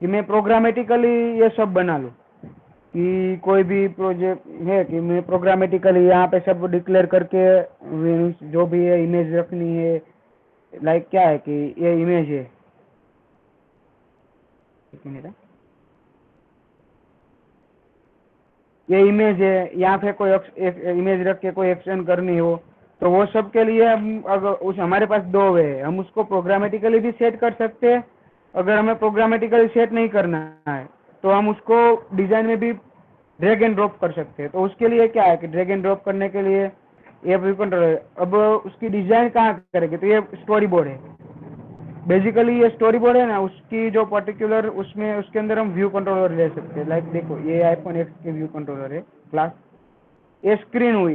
कि मैं प्रोग्रामेटिकली ये सब बना लूँ कि कोई भी प्रोजेक्ट है कि मैं प्रोग्रामेटिकली यहाँ पे सब डिक्लेयर करके जो भी है इमेज रखनी है। लाइक क्या है कि ये इमेज है, एक मिनट, ये इमेज है, यहाँ पे कोई एक इमेज रख के कोई एक्शन करनी हो तो वो सब के लिए हम अगर उस हमारे पास दो वे है, हम उसको प्रोग्रामेटिकली भी सेट कर सकते हैं। अगर हमें प्रोग्रामेटिकली सेट नहीं करना है तो हम उसको डिजाइन में भी ड्रैग एंड ड्रॉप कर सकते हैं। तो उसके लिए क्या है कि ड्रैग एंड ड्रॉप करने के लिए ये व्यू कंट्रोलर। अब उसकी डिजाइन कहाँ करेंगे, तो ये स्टोरी बोर्ड है बेसिकली। ये स्टोरी बोर्ड है ना, उसकी जो पर्टिकुलर उसमें उसके अंदर हम व्यू कंट्रोलर ले सकते हैं। लाइक देखो ये आईफोन एक्स के व्यू कंट्रोलर है क्लास। ये स्क्रीन हुई,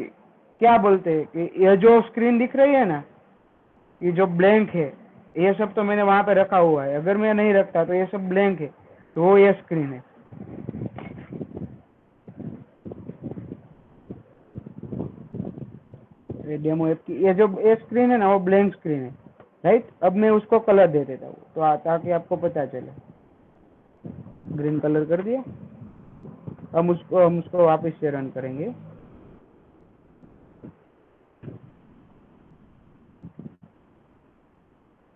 क्या बोलते हैं कि ये जो स्क्रीन दिख रही है ना, ये जो ब्लैंक है, ये सब तो मैंने वहां पे रखा हुआ है। अगर मैं नहीं रखता तो ये सब ब्लैंक है, तो वो ये स्क्रीन है। ये डेमो ऐप की ये जो ये स्क्रीन है ना वो ब्लैंक स्क्रीन है, राइट। अब मैं उसको कलर दे देता हूँ तो ताकि आपको पता चले। ग्रीन कलर कर दिया। हम उसको वापस से रन करेंगे।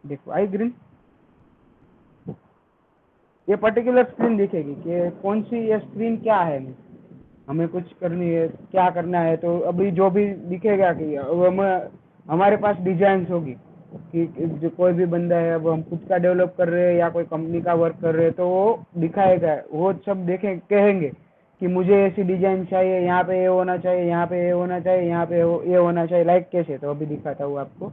देखो आई ग्रीन, ये पर्टिकुलर स्क्रीन दिखेगी कि कौन सी ये स्क्रीन क्या है, हमें कुछ करनी है, क्या करना है। तो अभी जो भी दिखेगा कि अब हमारे पास डिजाइन होगी कि जो कोई भी बंदा है, अब हम खुद का डेवलप कर रहे हैं या कोई कंपनी का वर्क कर रहे हैं, तो वो दिखाएगा, वो सब देखें, कहेंगे कि मुझे ऐसी डिजाइन चाहिए, यहाँ पे ये होना चाहिए, यहाँ पे ये होना चाहिए, यहाँ पे ये होना चाहिए, लाइक कैसे। तो अभी दिखाता हूँ आपको।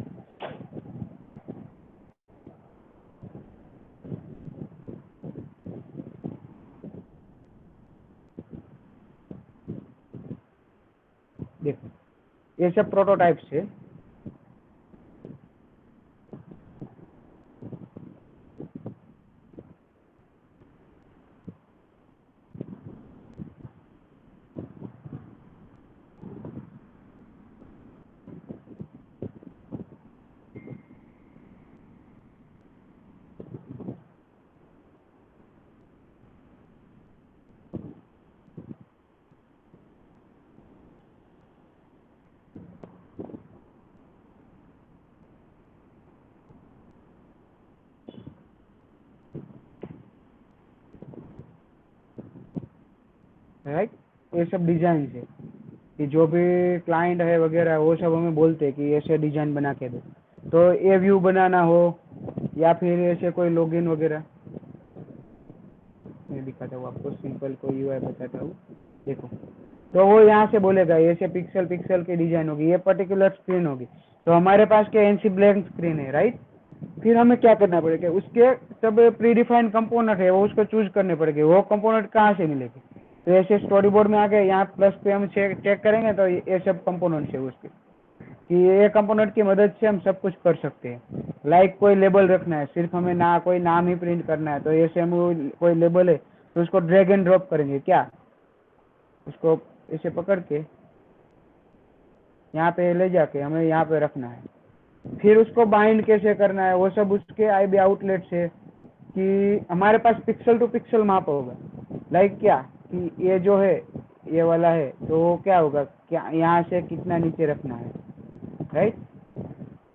देखो ये सब प्रोटोटाइप्स है। राइट, ये सब डिजाइन है कि जो भी क्लाइंट है वगैरह वो सब हमें बोलते हैं कि ऐसे डिजाइन बना के दो। तो ये व्यू बनाना हो या फिर ऐसे कोई लॉगिन वगैरह, मैं दिखाता हूँ आपको, सिंपल कोई यूआई बताता हूँ। देखो तो वो यहाँ से बोलेगा ऐसे पिक्सल पिक्सल की डिजाइन होगी, ये पर्टिकुलर स्क्रीन होगी। तो हमारे पास क्या एनसी ब्लैंक स्क्रीन है, राइट। फिर हमें क्या करना पड़ेगा, उसके सब प्री डिफाइंड कंपोनेंट है वो उसको चूज करने पड़ेंगे। वो कंपोनेंट कहाँ से मिलेगी, तो ऐसे स्टोरी बोर्ड में आ गए, यहाँ प्लस पे हम चेक करेंगे तो ये सब कंपोनेंट्स है उसके, कि ये कंपोनेंट की मदद से हम सब कुछ कर सकते हैं। लाइक कोई लेबल रखना है, सिर्फ हमें ना कोई नाम ही प्रिंट करना है, तो ऐसे हम कोई लेबल है तो उसको ड्रैग एंड ड्रॉप करेंगे, क्या उसको ऐसे पकड़ के यहाँ पे ले जाके हमें यहाँ पे रखना है। फिर उसको बाइंड कैसे करना है वो सब उसके आईबी आउटलेट से, कि हमारे पास पिक्सल टू पिक्सल माप होगा। लाइक क्या कि ये जो है ये वाला है, तो वो क्या होगा, क्या यहाँ से कितना नीचे रखना है, राइट।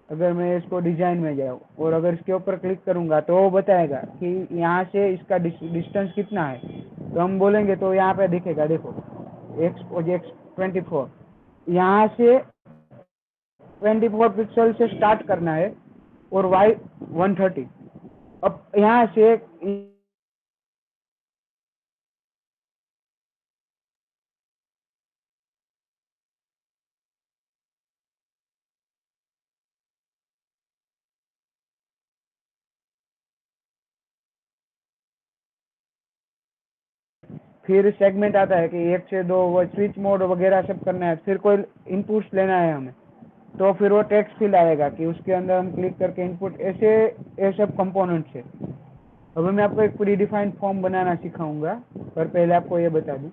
अगर मैं इसको डिजाइन में जाऊँ और अगर इसके ऊपर क्लिक करूंगा तो वो बताएगा कि यहाँ से इसका डिस्टेंस कितना है। तो हम बोलेंगे तो यहाँ पे दिखेगा, देखो X24, यहाँ से 24 पिक्सल से स्टार्ट करना है और Y130। अब यहाँ से फिर सेगमेंट आता है कि 1 से 2 वो स्विच मोड वगैरह सब करना है। फिर कोई इनपुट्स लेना है हमें, तो फिर वो टेक्स्ट फील्ड आएगा कि उसके अंदर हम क्लिक करके इनपुट, ऐसे ये सब कंपोनेंट्स है। अभी मैं आपको एक प्री डिफाइंड फॉर्म बनाना सिखाऊंगा, पर पहले आपको ये बता दूं।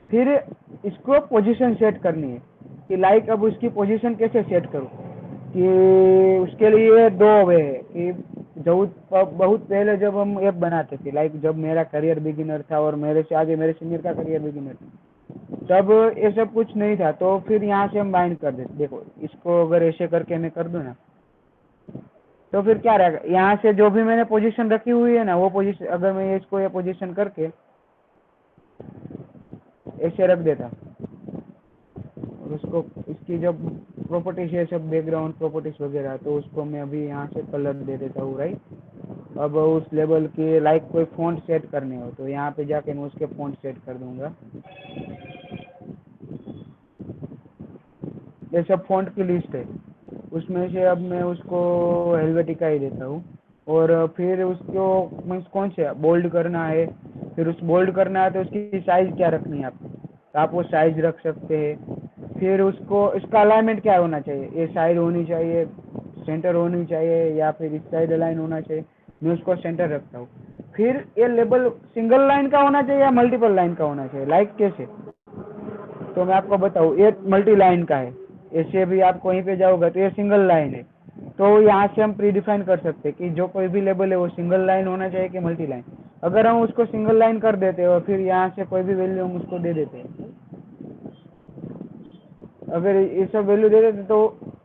फिर इसको पोजीशन सेट करनी है कि लाइक अब उसकी पोजीशन कैसे सेट करूं, कि उसके लिए दो वे है कि बहुत पहले जब हम ऐप बनाते थे, लाइक जब मेरा करियर बिगिनर था और मेरे से आगे मेरे सीनियर का करियर बिगिनर था, तब ये सब कुछ नहीं था। तो फिर यहाँ से हम बाइंड कर देते। देखो इसको अगर ऐसे करके मैं कर दूं ना, तो फिर क्या रहेगा, यहाँ से जो भी मैंने पोजीशन रखी हुई है ना, वो पोजीशन अगर मैं इसको ये पोजीशन करके ऐसे रख देता और उसको इसकी जब प्रॉपर्टीज है सब बैकग्राउंड प्रॉपर्टीज वगैरह, तो उसको मैं अभी यहाँ से कलर दे देता हूँ, राइट। अब उस लेवल के लाइक कोई फॉन्ट सेट करने हो तो यहाँ पे जाके मैं उसके फॉन्ट सेट कर दूंगा। ये सब फॉन्ट की लिस्ट है, उसमें से अब मैं उसको हेलवेटिका ही देता हूँ। और फिर उसको मीन्स कौन से बोल्ड करना है, फिर उस बोल्ड करना है तो उसकी साइज क्या रखनी है आपको, तो आप वो साइज रख सकते हैं। फिर उसको इसका अलाइनमेंट क्या होना चाहिए, ये साइड होनी चाहिए, सेंटर होनी चाहिए, या फिर इस साइड अलाइन होना चाहिए, मैं उसको सेंटर रखता हूँ। फिर ये लेबल सिंगल लाइन का होना चाहिए या मल्टीपल लाइन का होना चाहिए, लाइक कैसे, तो मैं आपको बताऊँ, ये मल्टी लाइन का है। ऐसे भी आप कहीं पे जाओगे तो ये सिंगल लाइन है, तो यहाँ से हम प्री डिफाइन कर सकते हैं कि जो कोई भी लेबल है वो सिंगल लाइन होना चाहिए कि मल्टी लाइन। अगर हम उसको सिंगल लाइन कर देते और फिर यहाँ से कोई भी वैल्यू हम उसको दे देते, अगर ये सब वैल्यू दे देते तो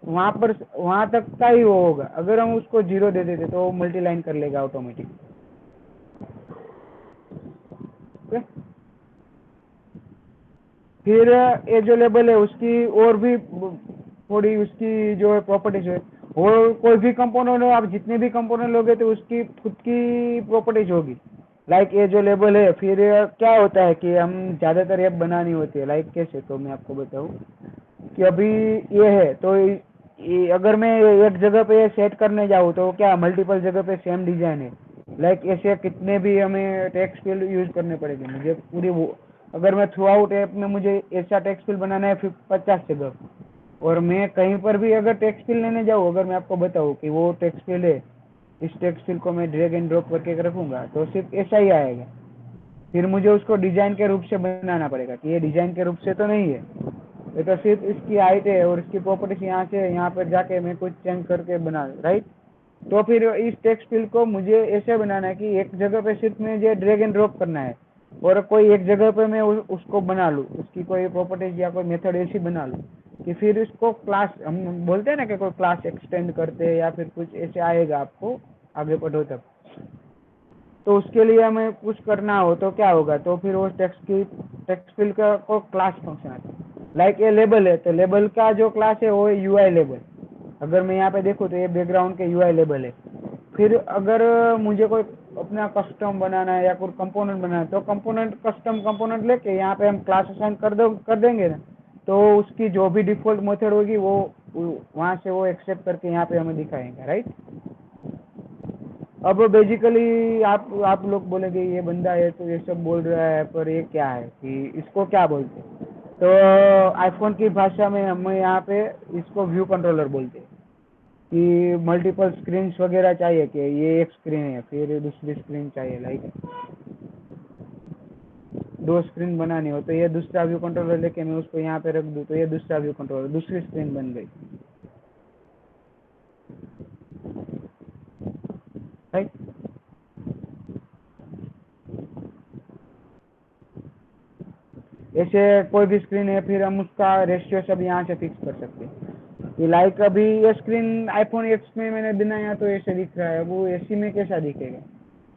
वहां तक का ही वो होगा। अगर हम उसको 0 दे देते तो वो मल्टी लाइन कर लेगा ऑटोमेटिक। फिर ये जो लेबल है उसकी और भी थोड़ी उसकी जो प्रॉपर्टीज है, वो कोई भी कंपोनेंट हो, आप जितने भी कंपोनेंट लोगे तो उसकी खुद की प्रॉपर्टीज होगी। लाइक ये जो लेबल है, फिर क्या होता है कि हम ज़्यादातर ऐप बनानी होती है। लाइक कैसे, तो मैं आपको बताऊँ कि अभी ये है तो ये अगर मैं एक जगह पे सेट करने जाऊँ तो क्या मल्टीपल जगह पे सेम डिजाइन है। लाइक ऐसे कितने भी हमें टेक्स्ट फील्ड यूज करने पड़ेंगे मुझे पूरी वो, अगर मैं थ्रू आउट ऐप में मुझे ऐसा टेक्स्ट फील्ड बनाना है 50 जगह, और मैं कहीं पर भी अगर टेक्स्ट फील्ड लेने जाऊँ, अगर मैं आपको बताऊँ कि वो टेक्स्ट फील्ड है, इस टेक्स्ट फील्ड को मैं ड्रैग एंड ड्रॉप करके रखूंगा तो सिर्फ ऐसा ही आएगा। फिर मुझे उसको डिजाइन के रूप से बनाना पड़ेगा कि ये डिजाइन के रूप से तो नहीं है, ये तो सिर्फ इसकी हाइट है और इसकी प्रॉपर्टीज यहाँ से यहाँ पर जाके मैं कुछ चेंज करके बना, राइट। तो फिर इस टेक्स्ट फील्ड को मुझे ऐसे बनाना है कि एक जगह पे सिर्फ मुझे ड्रैग एंड ड्रॉप करना है और कोई एक जगह पे मैं उसको बना लूँ, उसकी कोई प्रॉपर्टीज या कोई मेथड ऐसी बना लूँ कि फिर इसको क्लास, हम बोलते हैं ना कि कोई क्लास एक्सटेंड करते हैं या फिर कुछ ऐसे आएगा आपको आगे पढ़ो तब, तो उसके लिए हमें कुछ करना हो तो क्या होगा, तो फिर वो टेक्स्ट फील्ड का को क्लास फंक्शन आता है। लाइक ये लेबल है तो लेबल का जो क्लास है वो यूआई लेबल। अगर मैं यहाँ पे देखूँ तो ये बैकग्राउंड के यूआई लेबल है। फिर अगर मुझे कोई अपना कस्टम बनाना है या कोई कंपोनेंट बनाना है तो कंपोनेंट कस्टम कंपोनेंट लेके यहाँ पे हम क्लास असाइन कर देंगे ना, तो उसकी जो भी डिफॉल्ट मेथड होगी वो वहाँ से वो एक्सेप्ट करके यहाँ पे हमें दिखाएंगे, राइट। अब बेसिकली आप लोग बोलेंगे ये बंदा है तो ये सब बोल रहा है, पर ये क्या है कि इसको क्या बोलते हैं, तो आईफोन की भाषा में हम यहाँ पे इसको व्यू कंट्रोलर बोलते हैं कि मल्टीपल स्क्रीन वगैरह चाहिए कि ये एक स्क्रीन है फिर दूसरी स्क्रीन चाहिए, लाइक 2 स्क्रीन बनानी हो तो ये दूसरा व्यू कंट्रोलर लेके मैं उसको यहाँ पे रख दूँ तो ये दूसरा व्यू कंट्रोलर, दूसरी स्क्रीन बन गई, राइट। ऐसे कोई भी स्क्रीन है फिर हम उसका रेशियो सब यहाँ से फिक्स कर सकते हैं कि लाइक अभी ये स्क्रीन आईफोन एक्स में मैंने बनाया तो ऐसे दिख रहा है, वो एसी में कैसा दिखेगा,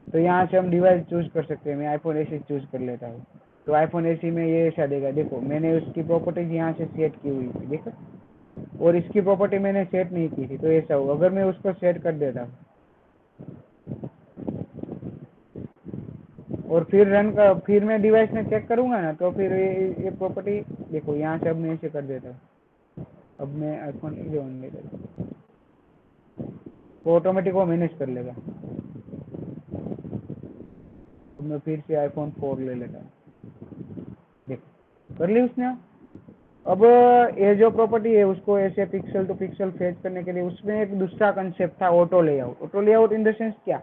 तो यहाँ से हम डिवाइस चूज कर सकते हैं। मैं आईफोन एसी चूज कर लेता हूँ तो आईफोन एसी में ये ऐसा देगा, देखो मैंने उसकी प्रॉपर्टीज यहाँ से सेट की हुई थी देखो, और इसकी प्रॉपर्टी मैंने सेट नहीं की थी तो ऐसा हो। अगर मैं उसको सेट कर देता हूँ और फिर फिर मैं डिवाइस में चेक करूंगा ना तो फिर ये प्रॉपर्टी देखो यहाँ से अब मैं ऐसे कर देता हूँ। अब मैं आईफोन 11 ले लेता हूँ तो ऑटोमेटिक वो मैनेज कर लेगा। अब मैं फिर से आईफोन 4 ले लेता हूँ, देखो कर ली उसने। अब ये जो प्रॉपर्टी है उसको ऐसे पिक्सल टू पिक्सल फेच करने के लिए उसमें एक दूसरा कंसेप्ट था auto layout. Auto layout in the sense क्या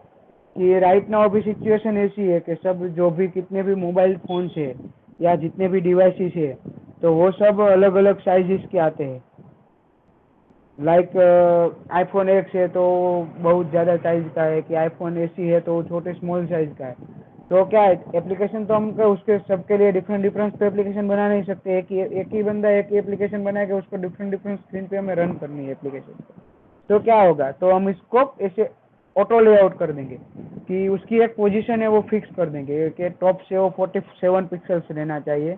कि राइट नाउ अभी सिचुएशन ऐसी है कि सब जो भी कितने भी मोबाइल फोन है या जितने भी डिवाइसेस है तो वो सब अलग अलग साइजेस के आते हैं। लाइक आईफोन एक्स है तो बहुत ज़्यादा साइज का है, कि आईफोन एसी है तो छोटे स्मॉल साइज का है। तो क्या है एप्लीकेशन तो हम उसके सबके लिए डिफरेंट डिफरेंट पे एप्लीकेशन बना नहीं सकते। एक ही बंदा एक ही एप्लीकेशन बनाएगा, उसको डिफरेंट डिफरेंट स्क्रीन पे हमें रन करनी है एप्लीकेशन। तो क्या होगा, तो हम इसको ऐसे ऑटो लेआउट कर देंगे कि उसकी एक पोजीशन है वो फिक्स कर देंगे कि टॉप से वो 47 पिक्सल्स रहना चाहिए,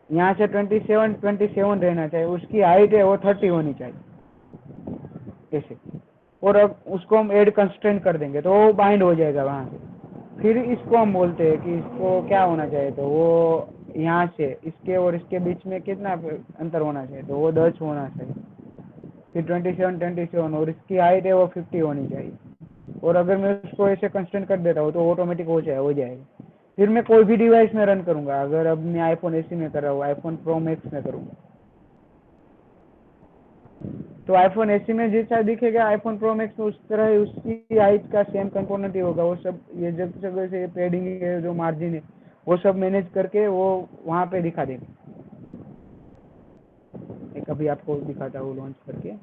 यहाँ से 27 रहना चाहिए, उसकी हाइट है वो 30 होनी चाहिए ऐसे। और अब उसको हम ऐड कंस्ट्रेंट कर देंगे तो वो बाइंड हो जाएगा वहाँ से। फिर इसको हम बोलते हैं कि इसको क्या होना चाहिए, तो वो यहाँ से इसके और इसके बीच में कितना अंतर होना चाहिए, तो वो 10 होना चाहिए। फिर 27 और इसकी हाइट है वो 50 होनी चाहिए। और अगर मैं उसको ऐसे कंस्टेंट कर देता हूँ तो ऑटोमेटिक हो जाएगा। फिर मैं कोई भी डिवाइस में रन करूँगा, अगर अब मैं आईफोन एसी में कर रहा हूँ, आईफोन प्रो मैक्स में करूँगा तो आईफोन एसी में जैसा दिखेगा आईफोन प्रो मैक्स में उस तरह ही उसकी हाइट का सेम कंपोनेंट ही होगा। वो सब ये जब जगह से पेडिंग है जो मार्जिन है वो सब मैनेज करके वो वहाँ पे दिखा देंगे। एक अभी आपको दिखाता हूँ लॉन्च करके।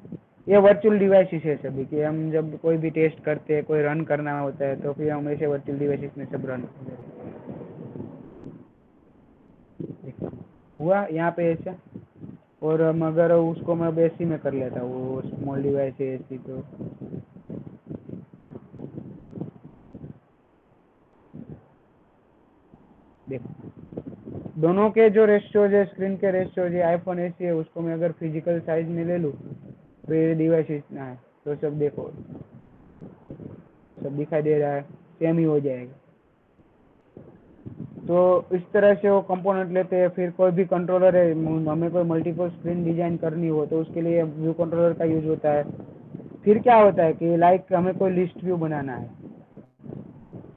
ये वर्चुअल डिवाइसेस है सभी कि हम जब कोई भी टेस्ट करते हैं, कोई रन करना होता है तो फिर हम ऐसे वर्चुअल डिवाइसेस में सब रन करते हैं। हुआ यहाँ पे ऐसा। और हम अगर उसको मैं बेसी में कर लेता हूँ, वो स्मॉल डिवाइस है ऐसी, तो देखो दोनों के जो रेशियोज है, स्क्रीन के रेशियोज है, आईफोन ऐसी है, उसको मैं अगर फिजिकल साइज में ले लूँ तो ये डिवाइस इतना है, तो सब देखो सब दिखाई दे रहा है, सेम ही हो जाएगा। तो इस तरह से वो कंपोनेंट लेते हैं। फिर कोई भी कंट्रोलर है, हमें कोई मल्टीपल स्क्रीन डिजाइन करनी हो तो उसके लिए व्यू कंट्रोलर का यूज होता है। फिर क्या होता है कि लाइक हमें कोई लिस्ट व्यू बनाना है,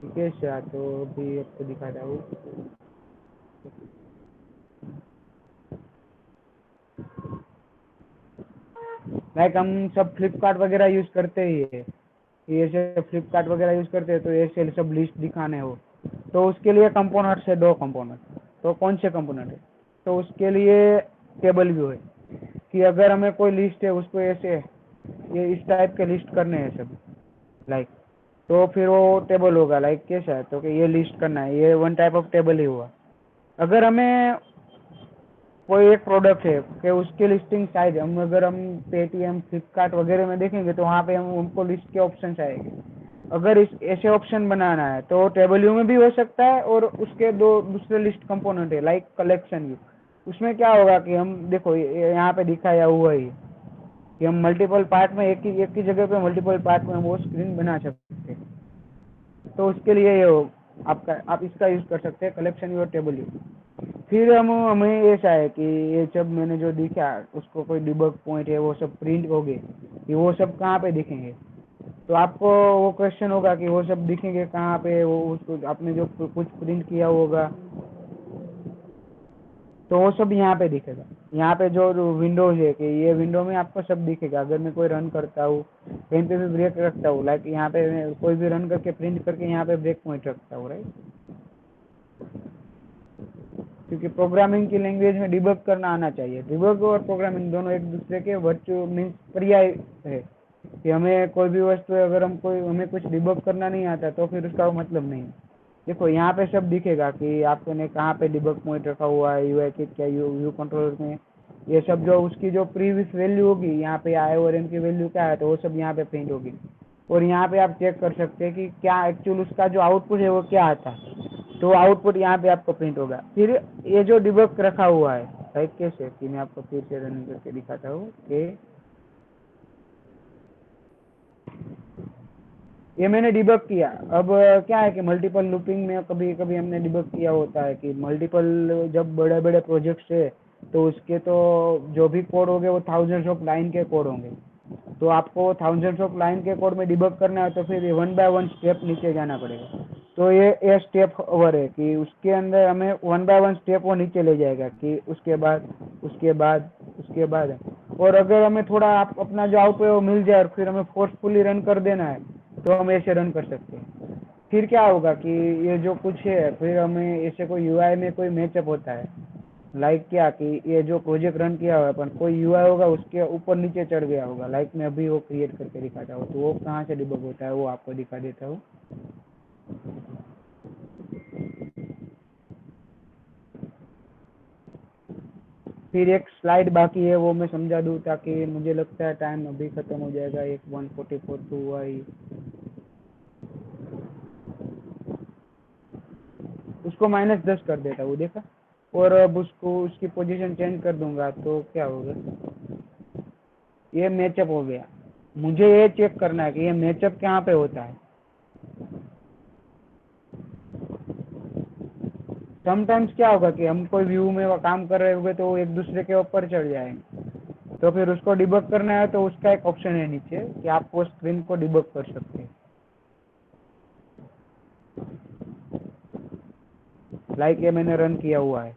ठीक है सर, तो भी आपको दिखाता हूँ। लाइक हम सब फ्लिपकार्ट वगैरह यूज करते ही है, ये से फ्लिपकार्ट वगैरह यूज करते हैं, तो ऐसे सब लिस्ट दिखाने हो तो उसके लिए कंपोनेंट्स है, दो कंपोनेंट। तो कौन से कंपोनेंट है? तो उसके लिए टेबल व्यू है कि अगर हमें कोई लिस्ट है उसको ऐसे ये इस टाइप के लिस्ट करने हैं सब, लाइक तो फिर वो टेबल होगा। लाइक कैसा है, तो कि ये लिस्ट करना है, ये वन टाइप ऑफ टेबल ही हुआ। अगर हमें कोई एक प्रोडक्ट है कि उसकी लिस्टिंग साइज, हम अगर हम पेटीएम फ्लिपकार्ट वगैरह में देखेंगे तो वहाँ पे हम उनको लिस्ट के ऑप्शन आएंगे। अगर इस ऐसे ऑप्शन बनाना है तो टेबल व्यू में भी हो सकता है, और उसके दो दूसरे लिस्ट कंपोनेंट है लाइक कलेक्शन व्यू। उसमें क्या होगा कि हम देखो यहाँ पे दिखाया हुआ ही कि हम मल्टीपल पार्ट में एक ही जगह पे मल्टीपल पार्ट में वो स्क्रीन बना सकते हैं। तो उसके लिए ये हो आपका, आप इसका यूज कर सकते हैं, कलेक्शन व्यू और टेबल व्यू। फिर हम हमें ऐसा है कि ये सब मैंने जो दिखा उसको कोई डिबग पॉइंट है वो सब प्रिंट हो गए कि वो सब कहाँ पे दिखेंगे। तो आपको वो क्वेश्चन होगा कि वो सब दिखेंगे कहाँ पे, वो उसको आपने जो कुछ प्रिंट किया होगा तो वो सब यहाँ पे दिखेगा। यहाँ पे जो विंडोज है कि ये विंडो में आपको सब दिखेगा। अगर मैं कोई रन करता हूँ, कहीं पे भी ब्रेक रखता हूँ, लाइक यहाँ पे मैं कोई भी रन करके प्रिंट करके यहाँ पे ब्रेक पॉइंट रखता हूँ, राइट। क्योंकि प्रोग्रामिंग की लैंग्वेज में डिबग करना आना चाहिए। डिबग और प्रोग्रामिंग दोनों एक दूसरे के वर्चुअल मीन्स पर्याय है कि हमें कोई भी वस्तु अगर हमें कुछ डिबग करना नहीं आता तो फिर उसका मतलब नहीं। देखो यहाँ पे सब दिखेगा कि आपने कहाँ पे डिबग पॉइंट रखा हुआ है, यूआई किट क्या व्यू कंट्रोलर में, ये सब जो उसकी जो प्रीवियस वैल्यू होगी यहाँ पे आई और एम की वैल्यू क्या है तो वो सब यहाँ पे प्रिंट होगी। और यहाँ पे आप चेक कर सकते हैं कि क्या एक्चुअल उसका जो आउटपुट है वो क्या आता है, तो आउटपुट यहाँ पे आपको प्रिंट होगा। फिर ये जो डिबग रखा हुआ है, राइट, कैसे कि मैं आपको फिर से रनिंग करके दिखाता हूँ कि ये मैंने डिबग किया। अब क्या है कि मल्टीपल लूपिंग में कभी कभी हमने डिबग किया होता है कि मल्टीपल जब बड़े बड़े प्रोजेक्ट्स है तो उसके तो जो भी कोड होंगे वो थाउजेंड्स ऑफ लाइन के कोड होंगे। तो आपको थाउजेंड्स ऑफ लाइन के कोड में डिबग करना है तो फिर वन बाय वन स्टेप नीचे जाना पड़ेगा। तो ये स्टेप ओवर है कि उसके अंदर हमें वन बाय वन स्टेप वो नीचे ले जाएगा कि उसके बाद उसके बाद उसके बाद। और अगर हमें थोड़ा अपना जो आउटपुट है वो मिल जाए और फिर हमें फोर्सफुली रन कर देना है तो हम ऐसे रन कर सकते हैं। फिर क्या होगा कि ये जो कुछ है फिर हमें ऐसे कोई यूआई में कोई मैचअप होता है, लाइक क्या कि ये जो प्रोजेक्ट रन किया हुआ है पर कोई यूआई होगा उसके ऊपर नीचे चढ़ गया होगा। लाइक मैं अभी वो क्रिएट करके दिखाता हूँ, तो वो कहाँ से डिबग होता है वो आपको दिखा देता हूँ। फिर एक स्लाइड बाकी है वो मैं समझा दूँ ताकि मुझे लगता है टाइम अभी खत्म हो जाएगा, एक 144 तो हुआ ही। उसको -10 कर देता हूँ, देखा। और अब उसको उसकी पोजीशन चेंज कर दूंगा तो क्या होगा, ये मैचअप हो गया। मुझे ये चेक करना है कि ये मैचअप कहाँ पे होता है। समटाइम्स क्या होगा कि हम कोई व्यू में वो काम कर रहे होंगे तो वो एक दूसरे के ऊपर चढ़ जाएंगे, तो फिर उसको डिबग करना है तो उसका एक ऑप्शन है नीचे कि आप वो स्क्रीन को डिबग कर सकते हैं। लाइक ये मैंने रन किया हुआ है,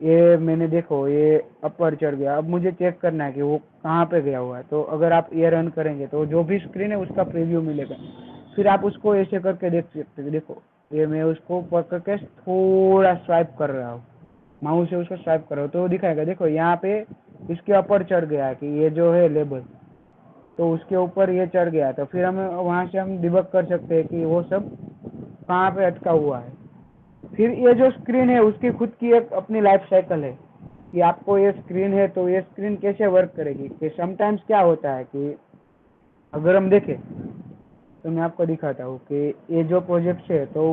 ये मैंने देखो ये अपर चढ़ गया। अब मुझे चेक करना है कि वो कहाँ पे गया हुआ है। तो अगर आप ये रन करेंगे तो जो भी स्क्रीन है उसका प्रीव्यू मिलेगा। फिर आप उसको ऐसे करके देख सकते हैं। देखो ये मैं उसको पकड़ के थोड़ा स्वाइप कर रहा हूँ, माउस से उसको स्वाइप कर रहा हूँ तो वो दिखाएगा। देखो यहाँ पे इसके अपर चढ़ गया है कि ये जो है लेबल, तो उसके ऊपर ये चढ़ गया, तो फिर हमें वहाँ से हम डिबग कर सकते हैं कि वो सब कहाँ पे अटका हुआ है। फिर ये जो स्क्रीन है उसकी खुद की एक अपनी लाइफ साइकिल है कि आपको ये स्क्रीन है तो ये स्क्रीन कैसे वर्क करेगी। कि समटाइम्स क्या होता है कि अगर हम देखें तो मैं आपको दिखाता हूँ कि ये जो प्रोजेक्ट है तो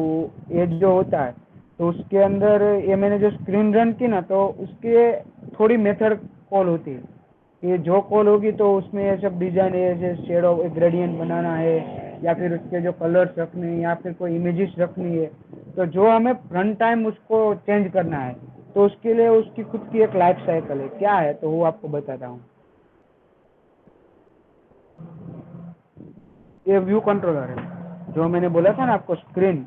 ये जो होता है तो उसके अंदर ये मैंने जो स्क्रीन रन की ना तो उसके थोड़ी मेथड कॉल होती है। ये जो कॉल होगी तो उसमें ये सब डिजाइन है, जैसे शेडो ग्रेडियंट बनाना है या फिर उसके जो कलर्स रखने हैं या फिर कोई इमेजेस रखनी है, तो जो हमें रन टाइम उसको चेंज करना है तो उसके लिए उसकी खुद की एक लाइफ साइकिल है। क्या है तो वो आपको बताता हूँ। ये व्यू कंट्रोलर है जो मैंने बोला था ना आपको स्क्रीन,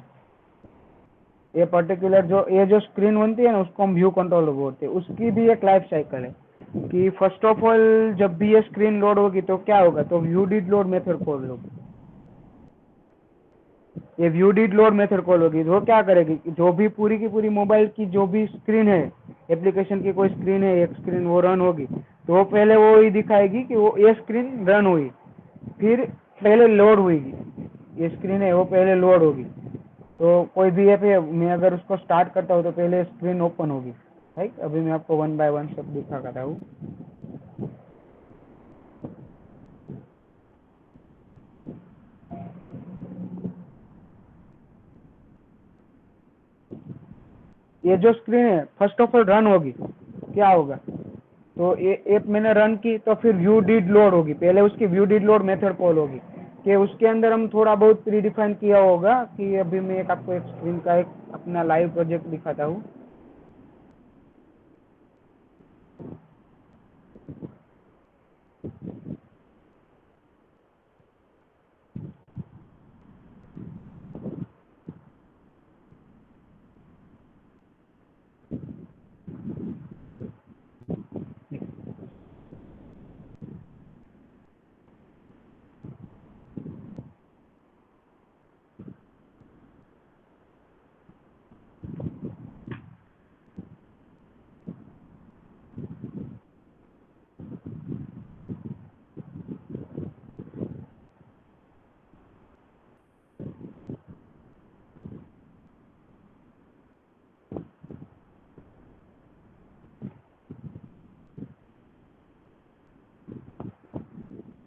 ये पर्टिकुलर जो ये जो स्क्रीन बनती है ना उसको हम व्यू कंट्रोलर बोलते हैं। उसकी भी एक लाइफ साइकिल है कि फर्स्ट ऑफ ऑल जब भी ये स्क्रीन लोड होगी तो क्या होगा, तो view did load method call होगी। ये view did load method call होगी वो क्या करेगी कि जो भी पूरी की पूरी मोबाइल की जो भी स्क्रीन है, एप्लीकेशन की कोई स्क्रीन है, एक स्क्रीन वो रन होगी तो वो पहले वो ही दिखाएगी कि वो ये स्क्रीन रन हुई, फिर पहले लोड हुई, ये स्क्रीन है वो पहले लोड होगी। तो कोई भी ऐप है मैं अगर उसको स्टार्ट करता हूँ तो पहले स्क्रीन ओपन होगी, राइट। अभी मैं आपको वन बाय वन सब दिखाता हूँ। ये जो स्क्रीन है फर्स्ट ऑफ ऑल रन होगी, क्या होगा तो ये ऐप मैंने रन की तो फिर व्यू डिड लोड होगी, पहले उसकी view did load method call होगी कि उसके अंदर हम थोड़ा बहुत रिडिफाइन किया होगा कि अभी मैं एक आपको एक स्क्रीन का एक अपना लाइव प्रोजेक्ट दिखाता हूँ।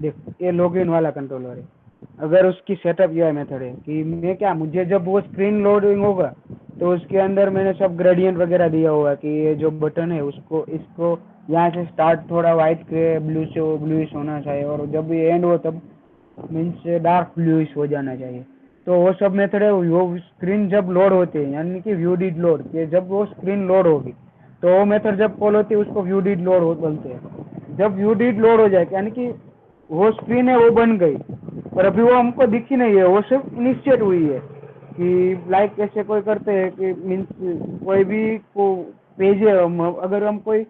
देख ये लॉगिन वाला कंट्रोलर है। अगर उसकी सेटअप यह मेथड है कि मैं क्या मुझे जब वो स्क्रीन लोडिंग होगा तो उसके अंदर मैंने सब ग्रेडियंट वगैरह दिया होगा कि ये जो बटन है उसको इसको यहाँ से स्टार्ट थोड़ा वाइट के ब्लू से ब्लूइश होना चाहिए और जब ये एंड हो तब मीन्स डार्क ब्लूइश हो जाना चाहिए। तो वो सब मेथड है। वो स्क्रीन जब लोड होती है यानी कि व्यू डिड लोड कि जब वो स्क्रीन लोड होगी तो वो मेथड जब कॉल होती है उसको व्यू डिड लोड बोलते हैं। जब व्यू डिड लोड हो जाए यानी कि वो स्क्रीन है वो बन गई पर अभी वो हमको दिखी नहीं है, वो सिर्फ इनिशिएट हुई है कि लाइक कैसे कोई करते हैं कि मीन्स कोई भी को पेज है अगर हम कोई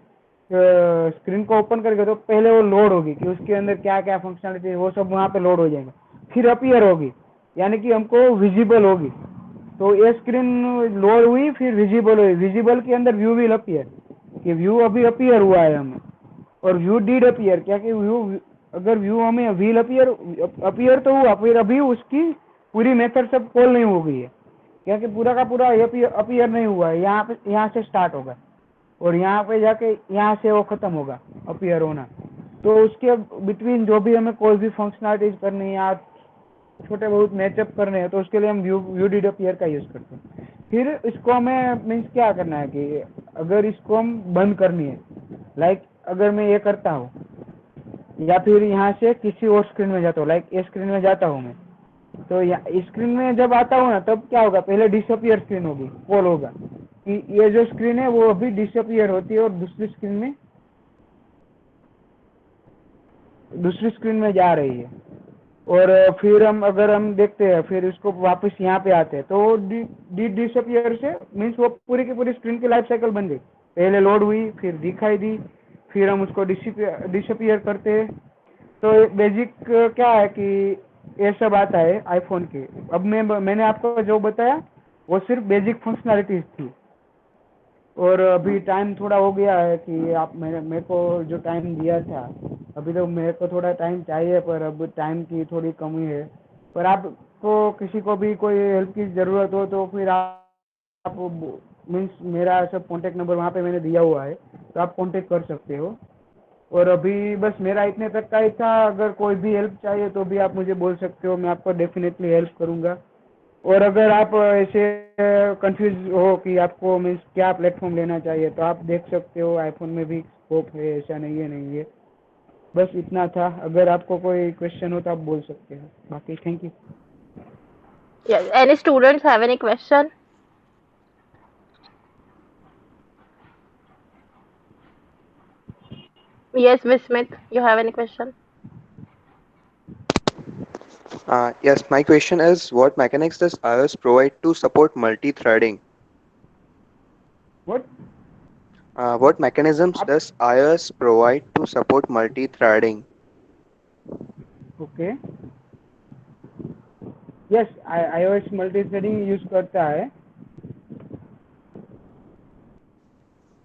स्क्रीन को ओपन करके तो पहले वो लोड होगी कि उसके अंदर क्या क्या फंक्शनलिटी है वो सब वहाँ पे लोड हो जाएगा, फिर अपीयर होगी यानी कि हमको विजिबल होगी। तो ये स्क्रीन लोड हुई फिर विजिबल हुई, विजिबल के अंदर व्यू विल अपीयर कि व्यू अभी अपीयर हुआ है हमें, और व्यू डिड अपीयर क्या कि व्यू अगर व्यू हमें व्हील अपीयर अपीयर तो हुआ फिर अभी उसकी पूरी मेथड सब कॉल नहीं हो गई है क्या कि पूरा का पूरा अपीयर नहीं हुआ है। यहाँ से स्टार्ट होगा और यहाँ पे जाके यहाँ से वो खत्म होगा अपीयर होना। तो उसके बिटवीन जो भी हमें कोई भी फंक्शनलिटीज करनी है या छोटे बहुत मैचअप करने हैं तो उसके लिए हम व्यू डिड अपीयर का यूज करते हैं। फिर इसको हमें मीन्स क्या करना है कि अगर इसको हम बंद करनी है लाइक अगर मैं ये करता हूँ या फिर यहाँ से किसी और स्क्रीन में जाता हूँ लाइक ये स्क्रीन में जाता हूँ मैं, तो स्क्रीन में जब आता हूँ ना तब क्या होगा पहले डिसअपियर स्क्रीन होगी कॉल होगा कि ये जो स्क्रीन है वो अभी डिसअपियर होती है और दूसरी स्क्रीन में जा रही है। और फिर हम अगर हम देखते हैं फिर इसको वापस यहाँ पे आते हैं तो डिसअपियर से मीन्स वो पूरी की पूरी स्क्रीन की लाइफ साइकिल बन गई, पहले लोड हुई फिर दिखाई दी फिर हम उसको डिसअपियर करते हैं। तो बेसिक क्या है कि ये सब आता है आईफोन के। अब मैंने आपको जो बताया वो सिर्फ बेसिक फंक्शनलिटीज थी और अभी टाइम थोड़ा हो गया है कि आप मेरे को जो टाइम दिया था अभी तो मेरे को थोड़ा टाइम चाहिए, पर अब टाइम की थोड़ी कमी है। पर आपको किसी को भी कोई हेल्प की ज़रूरत हो तो फिर आप मीन्स मेरा सब कॉन्टेक्ट नंबर वहाँ पे मैंने दिया हुआ है, तो आप कॉन्टेक्ट कर सकते हो। और अभी बस मेरा इतने तक का ही था, अगर कोई भी हेल्प चाहिए तो भी आप मुझे बोल सकते हो, मैं आपको डेफिनेटली हेल्प करूँगा। और अगर आप ऐसे कंफ्यूज हो कि आपको मीन्स क्या प्लेटफॉर्म लेना चाहिए, तो आप देख सकते हो आईफोन में भी स्कोप है, ऐसा नहीं है। बस इतना था, अगर आपको कोई क्वेश्चन हो तो आप बोल सकते हो, बाकी thank you. Yes. Any students have any question? Yes, Miss Smith, you have any question? Yes, my question is what mechanics does iOS provide to support multi-threading? What? What mechanisms आप? does iOS provide to support multi-threading? Okay, yes, iOS multi threading use करता है।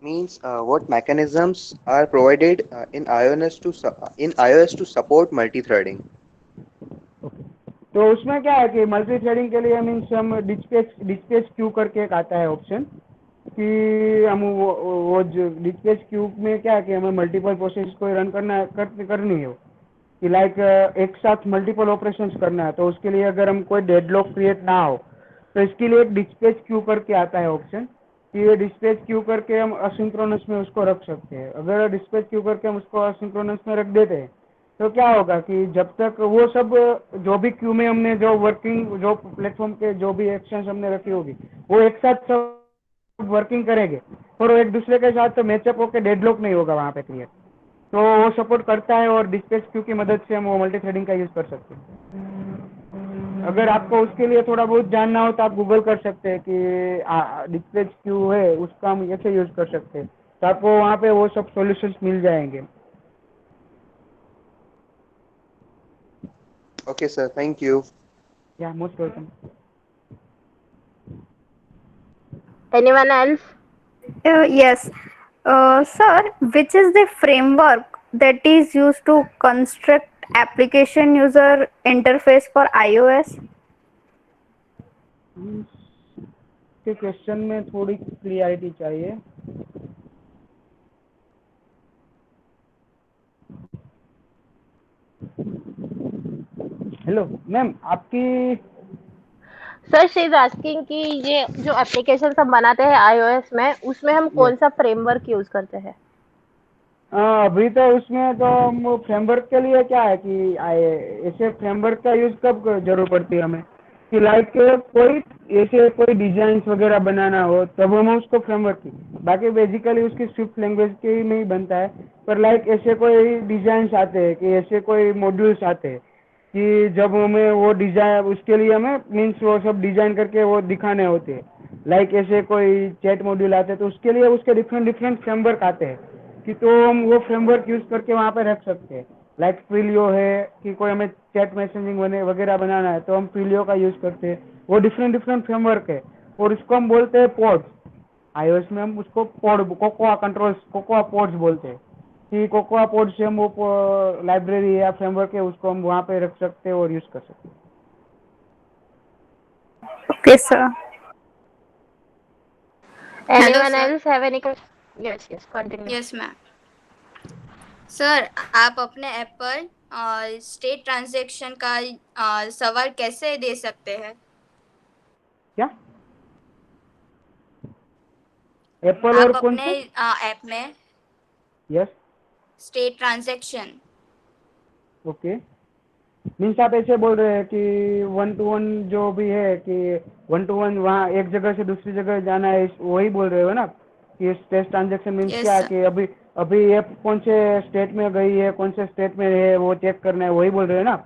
Means what mechanisms are provided in iOS to support multi-threading? Okay, तो उसमें क्या है कि multi threading के लिए मीन्स हम डिस्पैच क्यू करके एक आता है ऑप्शन, कि हम वो जो डिस्पैच क्यू में क्या है कि हमें मल्टीपल प्रोसेस को रन करनी हो, कि लाइक एक साथ मल्टीपल ऑपरेशंस करना है, तो उसके लिए अगर हम कोई डेडलॉक क्रिएट ना हो तो इसके लिए एक डिस्पैच क्यू करके आता है ऑप्शन, कि ये डिस्पैच क्यू करके हम असिंक्रोनस में उसको रख सकते हैं। अगर डिस्पैच क्यू करके हम उसको असिंक्रोनस में रख देते हैं तो क्या होगा कि जब तक वो सब जो भी क्यू में हमने जो वर्किंग जो प्लेटफॉर्म के जो भी एक्शंस हमने रखी होगी वो एक साथ सब वर्किंग करेंगे, और वो एक दूसरे के साथ मैचअप होकर डेडलॉक नहीं होगा वहाँ पे क्रिएट। तो वो सपोर्ट करता है, और डिस्पैच क्यू की मदद से हम वो मल्टी थ्रेडिंग का यूज कर सकते हैं। अगर आपको उसके लिए थोड़ा बहुत जानना हो तो आप गूगल कर सकते हैं कि डिस्पैच क्यू है उसका हम ऐसे यूज कर सकते हैं, तो आपको वहाँ पे वो सब सॉल्यूशंस मिल जाएंगे। Okay, sir. Thank you. या most welcome. Anyone else? Yes. Sir, which is the framework that is used to construct application user interface for iOS? के क्वेश्चन में थोड़ी क्लियरिटी चाहिए। हेलो मैम, आपकी सर शी इज आस्किंग कि ये जो application सब बनाते हैं iOS में, उसमें हम यस, कौन सा फ्रेमवर्क यूज करते हैं? अभी तो उसमें तो हम फ्रेमवर्क के लिए क्या है कि ऐसे फ्रेमवर्क का यूज कब जरूरत पड़ती है हमें, कि लाइक कोई ऐसे कोई डिजाइन वगैरह बनाना हो तब हम उसको फ्रेमवर्क की, बाकी बेसिकली उसकी स्विफ्ट लैंग्वेज के ही में ही बनता है। पर लाइक ऐसे कोई डिजाइन आते हैं कि ऐसे कोई मॉड्यूल्स आते हैं कि जब हमें वो डिजाइन उसके लिए हमें मीन्स वो सब डिजाइन करके वो दिखाने होते हैं, लाइक ऐसे कोई चैट मॉड्यूल आते हैं तो उसके लिए उसके डिफरेंट डिफरेंट फ्रेमवर्क आते हैं, कि तो हम वो फ्रेमवर्क यूज करके वहाँ पे रख सकते हैं। लाइक प्रीलियो है कि कोई हमें चैट मैसेजिंग वगैरह बनाना है तो हम प्रीलियो का यूज करते हैं। वो डिफरेंट डिफरेंट फ्रेमवर्क है, और उसको हम बोलते हैं पॉड्स। iOS में हम उसको pod cocoa controls cocoa pods बोलते हैं, कि कोकोआ पॉड से हम वो लाइब्रेरी या फ्रेमवर्क है उसको हम वहाँ पे रख सकते हैं और यूज कर सकते हैं। Okay, sir. Hello Anyone sir. else have any question? Yes, yes, continue. Yes ma'am. Sir, आप अपने ऐप पर स्टेट ट्रांजैक्शन का सवाल कैसे दे सकते हैं? क्या एप्पल और आप कौन अपने से? ऐप में yes, state transaction okay. Means आप ऐसे बोल रहे हैं कि 1 to 1 जो भी है कि 1 to 1 वहाँ एक जगह से दूसरी जगह जाना है, वही बोल रहे हो ना, कि स्टेट ट्रांजेक्शन मीन्स क्या यस है सर। कि अभी अभी ये कौन से स्टेट में गई है कौन से स्टेट में है वो चेक करना है, वही बोल रहे हो ना?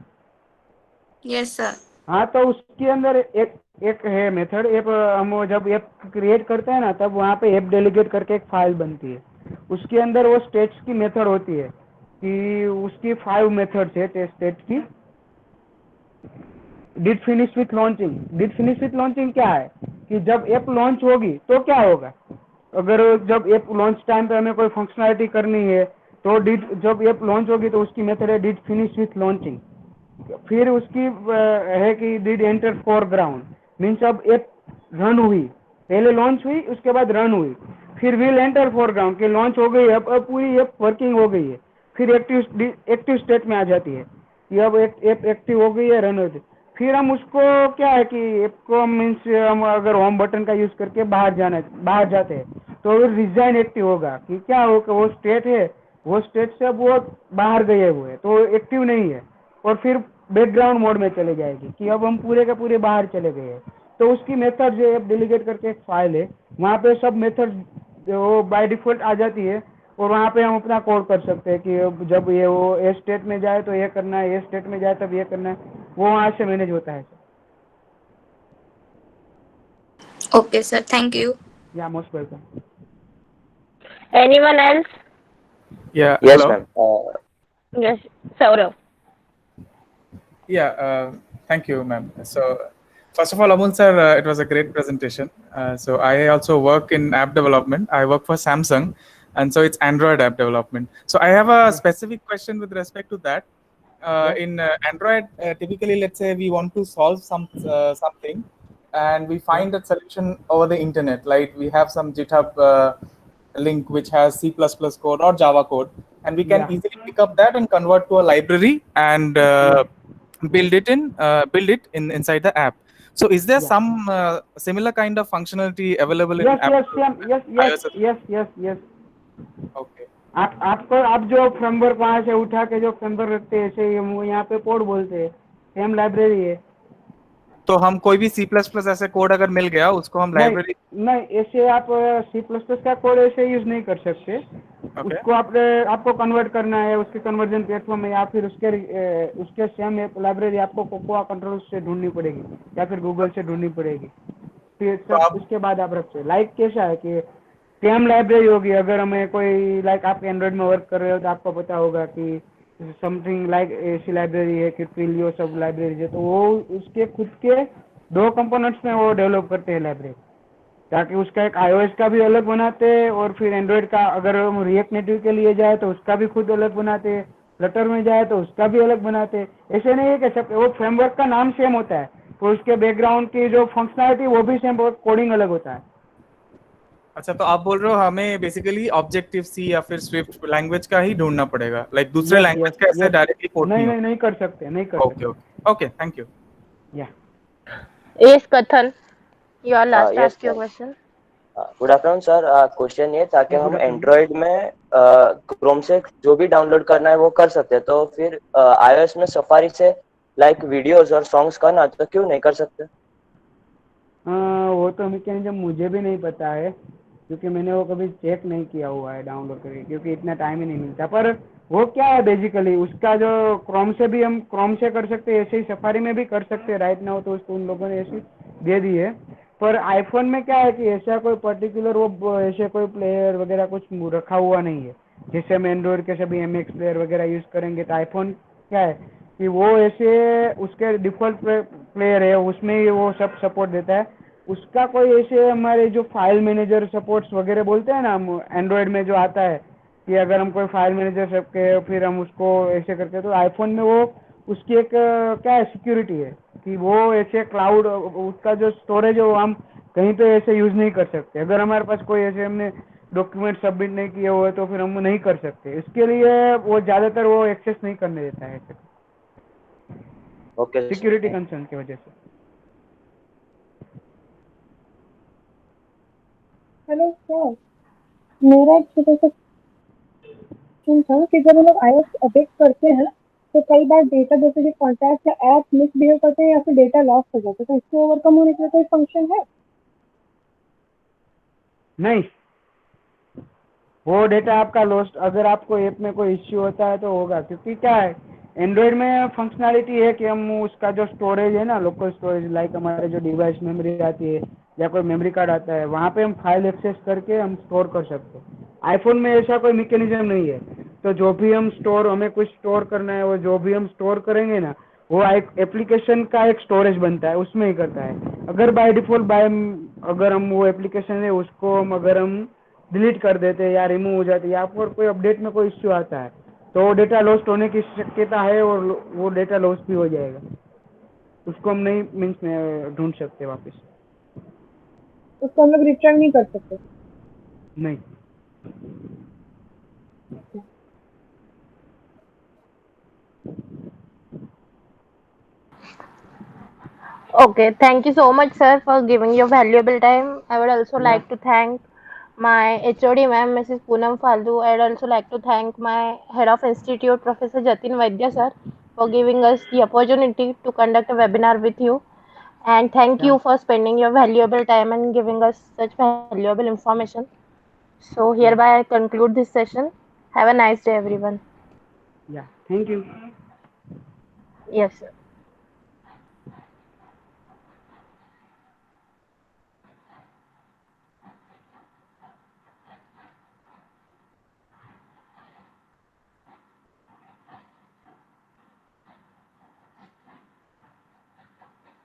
Yes sir. हाँ, तो उसके अंदर एक एक है मेथड, एक हम जब ऐप क्रिएट करते हैं ना तब वहाँ पे ऐप डेलीगेट करके एक फाइल बनती है, उसके अंदर वो स्टेट्स की मेथड होती है, कि उसकी 5 मेथड्स है स्टेट की। Did finish with launching, did finish with launching क्या है कि जब ऐप लॉन्च होगी तो क्या होगा, अगर जब ऐप लॉन्च टाइम पे हमें कोई फंक्शनैलिटी करनी है तो डिड जब ऐप लॉन्च होगी तो उसकी मेथड है डिड फिनिश विथ लॉन्चिंग। फिर उसकी है कि डिड एंटर फोरग्राउंड, मीन्स अब ऐप रन हुई, पहले लॉन्च हुई उसके बाद रन हुई, फिर विल एंटर फोरग्राउंड कि लॉन्च हो गई, अब पूरी ऐप वर्किंग हो गई है, फिर एक्टिव स्टेट में आ जाती है कि अब ऐप एक्टिव हो गई है, रन हो गई। फिर हम उसको क्या है कि ऐप को मीन्स हम अगर होम बटन का यूज करके बाहर जाते हैं तो रिजाइन एक्टिव होगा कि क्या होगा, वो स्टेट है, वो स्टेट से अब वो बाहर गए हुए हैं तो एक्टिव नहीं है, और फिर बैकग्राउंड मोड में चले जाएगी कि अब हम पूरे के पूरे बाहर चले गए हैं। तो उसकी मेथड जो है डेलीगेट करके एक फाइल है, वहाँ पे सब मेथड जो बाय डिफॉल्ट आ जाती है, और वहाँ पे हम अपना कोड कर सकते हैं कि जब ये वो ए स्टेट में जाए तो ये करना है, ए स्टेट में जाए तब ये करना है, वो वहाँ से मैनेज होता है। Okay, sir. Thank you. या most welcome. Anyone else? Yeah, Yes, hello. ma'am. Yes, Saurav. Yeah, thank you, ma'am. So, first of all, Amul sir, it was a great presentation. So, I also work in app development. I work for Samsung, and so it's Android app development. So, I have a specific question with respect to that. In Android, typically, let's say we want to solve something, and we find that solution over the internet. Like we have some GitHub link which has C++ code or Java code, and we can easily pick up that and convert to a library and build it inside the app. So is there some similar kind of functionality available in app? Yes. Okay. आप जो framework वहाँ से उठा के जो framework रखते हैं, ऐसे यहाँ पे कोड बोलते हैं, सेम लाइब्रेरी है। तो हम कोई भी C++ ऐसे कोड अगर मिल गया उसको हम लाइब्रेरी नहीं, ऐसे आप C++ का कोड ऐसे यूज नहीं कर सकते। उसको आपको कन्वर्ट करना है उसके कन्वर्जन प्लेटफॉर्म में, या फिर उसके सेम लाइब्रेरी आपको कोकोआ कंट्रोल से ढूंढनी पड़ेगी या फिर गूगल से ढूंढनी पड़ेगी, फिर सब उसके बाद आप रखते। लाइक कैसा है कि सेम लाइब्रेरी होगी, अगर हमें कोई लाइक आप एंड्रॉइड में वर्क कर रहे हो तो आपको पता होगा कि समथिंग लाइक ऐसी लाइब्रेरी है कि ट्रिलियो सब लाइब्रेरी है, तो वो उसके खुद के 2 कंपोनेंट्स में वो डेवलप करते हैं लाइब्रेरी, ताकि उसका एक iOS का भी अलग बनाते हैं, और फिर एंड्रॉइड का अगर हम रिएक्ट नेटिव के लिए जाए तो उसका भी खुद अलग बनाते हैं, फ्लटर में जाए तो उसका भी अलग बनाते हैं। ऐसे नहीं है कि सब वो फ्रेमवर्क का नाम सेम होता है तो उसके बैकग्राउंड की जो फंक्शनलिटी वो भी सेम, कोडिंग अलग होता है। अच्छा, तो आप बोल रहे हो हमें बेसिकली ऑब्जेक्टिव सी या फिर स्विफ्ट लैंग्वेज का ही ढूंढना पड़ेगा, लाइक दूसरे लैंग्वेज का ऐसे डायरेक्टली पोर्ट नहीं कर सकते। Okay, thank you. या Yes, Kathan. Your last Yes, ask your ma'am. question. Good afternoon sir. Question ये था कि Good हम afternoon. एंड्रॉइड में क्रोम से जो भी डाउनलोड करना है वो कर सकते हैं, तो फिर iOS में सफारी से लाइक वीडियोस और सॉन्ग्स करना तो क्यों नहीं कर सकते? वो तो मैकेनिज्म मुझे भी नहीं पता है, क्योंकि मैंने वो कभी चेक नहीं किया हुआ है डाउनलोड करके, क्योंकि इतना टाइम ही नहीं मिलता। पर वो क्या है बेसिकली उसका जो क्रोम से भी हम क्रोम से कर सकते हैं, ऐसे ही सफारी में भी कर सकते हैं राइट नाउ, तो उसको उन लोगों ने ऐसी दे दी है। पर आईफोन में क्या है कि ऐसा कोई पर्टिकुलर वो ऐसे कोई प्लेयर वगैरह कुछ रखा हुआ नहीं है, जैसे हम एंड्रॉइड के सभी MX प्लेयर वगैरह यूज़ करेंगे, तो आईफोन क्या है कि वो ऐसे उसके डिफ़ॉल्ट प्लेयर है उसमें ही वो सब सपोर्ट देता है। उसका कोई ऐसे हमारे जो फाइल मैनेजर सपोर्ट्स वगैरह बोलते हैं ना हम एंड्रॉइड में जो आता है कि अगर हम कोई फाइल मैनेजर सबके फिर हम उसको ऐसे करके, तो आईफोन में वो उसकी एक क्या है सिक्योरिटी है कि वो ऐसे क्लाउड उसका जो स्टोरेज है वो हम कहीं पे ऐसे यूज़ नहीं कर सकते। अगर हमारे पास कोई ऐसे हमने डॉक्यूमेंट सबमिट नहीं किए हुए तो फिर हम नहीं कर सकते, इसके लिए वो ज़्यादातर वो एक्सेस नहीं करने देता है ओके, सिक्योरिटी कंसर्न की वजह से। हेलो सर, मेरा एक छोटा सा क्वेश्चन था कि जब हम लोग iOS अपडेट करते हैं तो कई बार डेटा जैसे कि कॉन्टैक्ट या ऐप मिसबिहेव करते हैं या फिर डेटा लॉस हो जाता है, तो इसको ओवरकम होने के लिए कोई फंक्शन है? नहीं, वो डेटा आपका लॉस्ट, अगर आपको ऐप में कोई इश्यू होता है तो होगा, क्योंकि क्या है एंड्रॉइड में फंक्शनलिटी है कि हम उसका जो स्टोरेज है ना लोकल स्टोरेज, लाइक हमारे जो डिवाइस मेमोरी आती है या कोई मेमोरी कार्ड आता है, वहाँ पे हम फाइल एक्सेस करके हम स्टोर कर सकते हैं। आईफोन में ऐसा कोई मैकेनिज्म नहीं है, तो जो भी हम हमें कुछ स्टोर करना है वो जो भी हम स्टोर करेंगे ना वो एक एप्लीकेशन का एक स्टोरेज बनता है उसमें ही करता है। अगर बाय डिफॉल्ट अगर हम वो एप्लीकेशन है उसको अगर हम डिलीट कर देते हैं या रिमूव हो जाते हैं या फिर कोई अपडेट में कोई इश्यू आता है तो डेटा लॉस्ट होने की शक्यता है और वो डेटा लॉस्ट भी हो जाएगा, उसको हम नहीं मीन्स में ढूंढ सकते वापस, उसको हम लोग रिट्राई नहीं कर सकते। नहीं। Okay, thank you so much, sir, for giving your valuable time. I would also Yeah. like to thank my HOD ma'am, Mrs. Poonam Faldu. I'd also like to thank my head of institute, Professor Jatin Vaidya, sir, for giving us the opportunity to conduct a webinar with you. And thank you for spending your valuable time and giving us such valuable information. So hereby I conclude this session. Have a nice day, everyone. Yeah, thank you. Yes, sir.